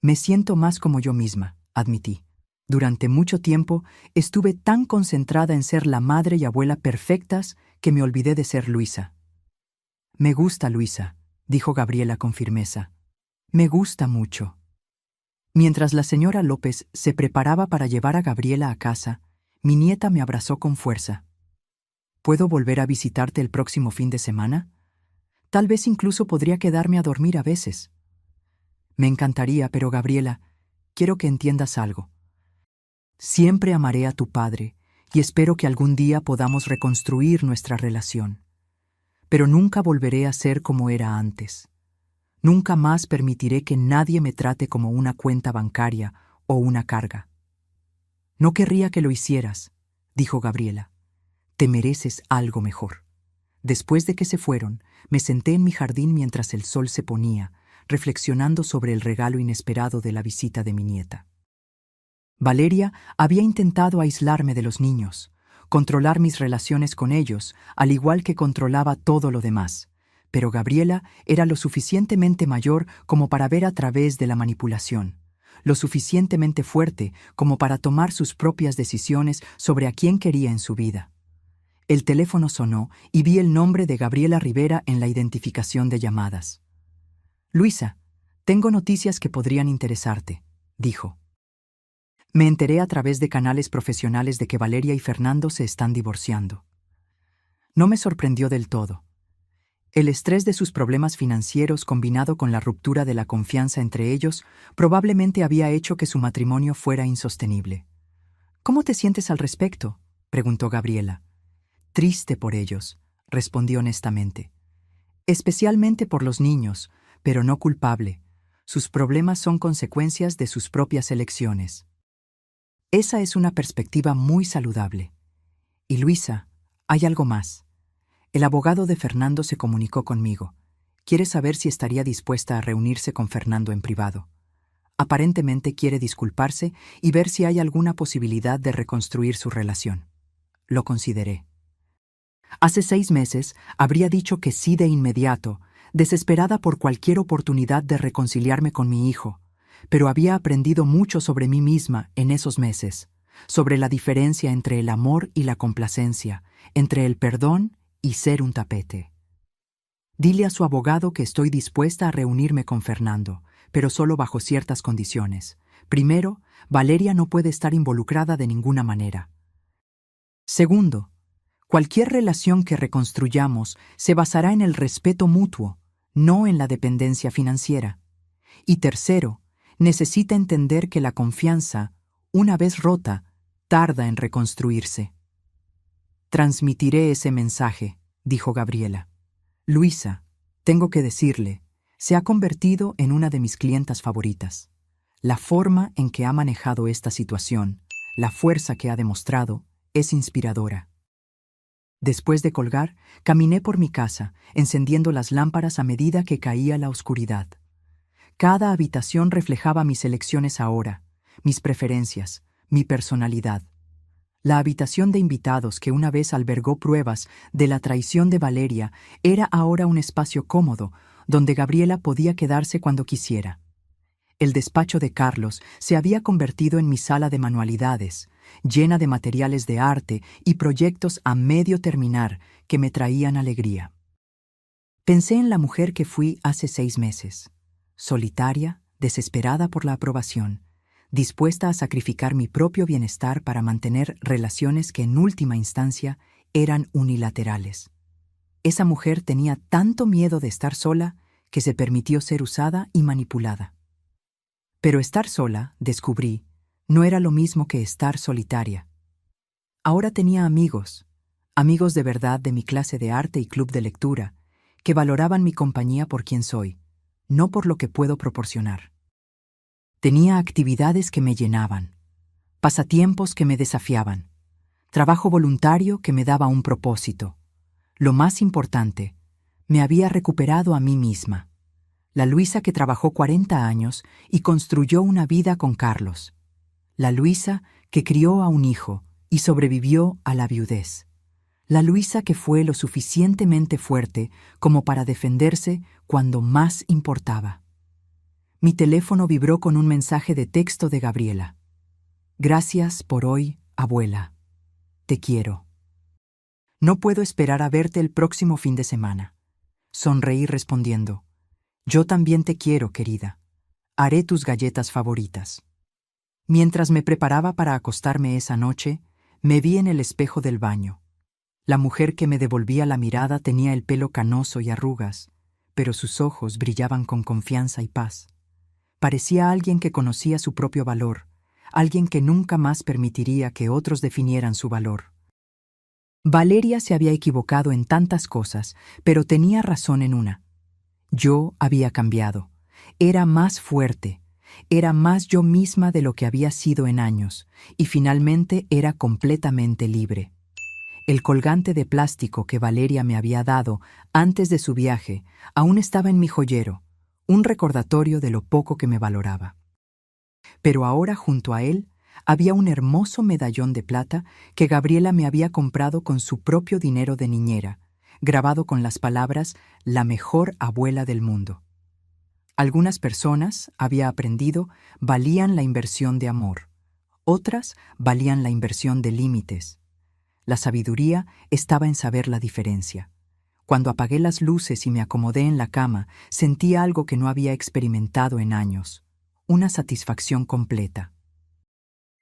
Speaker 1: «Me siento más como yo misma», admití. Durante mucho tiempo estuve tan concentrada en ser la madre y abuela perfectas que me olvidé de ser Luisa. «Me gusta, Luisa», dijo Gabriela con firmeza. «Me gusta mucho». Mientras la señora López se preparaba para llevar a Gabriela a casa, mi nieta me abrazó con fuerza. «¿Puedo volver a visitarte el próximo fin de semana? Tal vez incluso podría quedarme a dormir a veces». «Me encantaría, pero Gabriela, quiero que entiendas algo. Siempre amaré a tu padre y espero que algún día podamos reconstruir nuestra relación. Pero nunca volveré a ser como era antes. Nunca más permitiré que nadie me trate como una cuenta bancaria o una carga». «No querría que lo hicieras», dijo Gabriela. «Te mereces algo mejor». Después de que se fueron, me senté en mi jardín mientras el sol se ponía, reflexionando sobre el regalo inesperado de la visita de mi nieta. Valeria había intentado aislarme de los niños, controlar mis relaciones con ellos, al igual que controlaba todo lo demás. Pero Gabriela era lo suficientemente mayor como para ver a través de la manipulación, lo suficientemente fuerte como para tomar sus propias decisiones sobre a quién quería en su vida. El teléfono sonó y vi el nombre de Gabriela Rivera en la identificación de llamadas. «Luisa, tengo noticias que podrían interesarte», dijo. Me enteré a través de canales profesionales de que Valeria y Fernando se están divorciando. No me sorprendió del todo. El estrés de sus problemas financieros combinado con la ruptura de la confianza entre ellos probablemente había hecho que su matrimonio fuera insostenible. «¿Cómo te sientes al respecto?», preguntó Gabriela. «Triste por ellos», respondí honestamente. «Especialmente por los niños, pero no culpable. Sus problemas son consecuencias de sus propias elecciones». Esa es una perspectiva muy saludable. Y Luisa, hay algo más. El abogado de Fernando se comunicó conmigo. Quiere saber si estaría dispuesta a reunirse con Fernando en privado. Aparentemente quiere disculparse y ver si hay alguna posibilidad de reconstruir su relación. Lo consideré. Hace 6 meses habría dicho que sí de inmediato, desesperada por cualquier oportunidad de reconciliarme con mi hijo, pero había aprendido mucho sobre mí misma en esos meses, sobre la diferencia entre el amor y la complacencia, entre el perdón y ser un tapete. Dile a su abogado que estoy dispuesta a reunirme con Fernando, pero solo bajo ciertas condiciones. Primero, Valeria no puede estar involucrada de ninguna manera. Segundo, cualquier relación que reconstruyamos se basará en el respeto mutuo, no en la dependencia financiera. Y tercero, necesita entender que la confianza, una vez rota, tarda en reconstruirse. «Transmitiré ese mensaje», dijo Gabriela. «Luisa, tengo que decirle, se ha convertido en una de mis clientas favoritas. La forma en que ha manejado esta situación, la fuerza que ha demostrado, es inspiradora». Después de colgar, caminé por mi casa, encendiendo las lámparas a medida que caía la oscuridad. Cada habitación reflejaba mis elecciones ahora, mis preferencias, mi personalidad. La habitación de invitados que una vez albergó pruebas de la traición de Valeria era ahora un espacio cómodo, donde Gabriela podía quedarse cuando quisiera. El despacho de Carlos se había convertido en mi sala de manualidades, llena de materiales de arte y proyectos a medio terminar que me traían alegría. Pensé en la mujer que fui hace 6 meses. Solitaria, desesperada por la aprobación, dispuesta a sacrificar mi propio bienestar para mantener relaciones que en última instancia eran unilaterales. Esa mujer tenía tanto miedo de estar sola que se permitió ser usada y manipulada. Pero estar sola, descubrí, no era lo mismo que estar solitaria. Ahora tenía amigos, amigos de verdad de mi clase de arte y club de lectura, que valoraban mi compañía por quien soy, no por lo que puedo proporcionar. Tenía actividades que me llenaban, pasatiempos que me desafiaban, trabajo voluntario que me daba un propósito. Lo más importante, me había recuperado a mí misma, la Luisa que trabajó 40 años y construyó una vida con Carlos, la Luisa que crió a un hijo y sobrevivió a la viudez, la Luisa que fue lo suficientemente fuerte como para defenderse cuando más importaba. Mi teléfono vibró con un mensaje de texto de Gabriela. Gracias por hoy, abuela. Te quiero. No puedo esperar a verte el próximo fin de semana. Sonreí respondiendo. Yo también te quiero, querida. Haré tus galletas favoritas. Mientras me preparaba para acostarme esa noche, me vi en el espejo del baño. La mujer que me devolvía la mirada tenía el pelo canoso y arrugas, pero sus ojos brillaban con confianza y paz. Parecía alguien que conocía su propio valor, alguien que nunca más permitiría que otros definieran su valor. Valeria se había equivocado en tantas cosas, pero tenía razón en una. Yo había cambiado. Era más fuerte. Era más yo misma de lo que había sido en años, y finalmente era completamente libre. El colgante de plástico que Valeria me había dado antes de su viaje aún estaba en mi joyero, un recordatorio de lo poco que me valoraba. Pero ahora junto a él había un hermoso medallón de plata que Gabriela me había comprado con su propio dinero de niñera, grabado con las palabras «La mejor abuela del mundo». Algunas personas, había aprendido, valían la inversión de amor. Otras valían la inversión de límites. La sabiduría estaba en saber la diferencia. Cuando apagué las luces y me acomodé en la cama, sentí algo que no había experimentado en años, una satisfacción completa.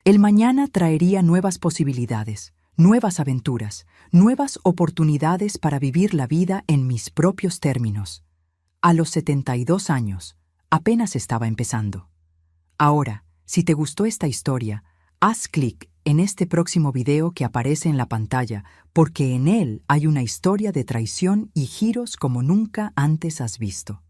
Speaker 1: El mañana traería nuevas posibilidades, nuevas aventuras, nuevas oportunidades para vivir la vida en mis propios términos. A los 72 años, apenas estaba empezando. Ahora, si te gustó esta historia, haz clic en este próximo video que aparece en la pantalla, porque en él hay una historia de traición y giros como nunca antes has visto.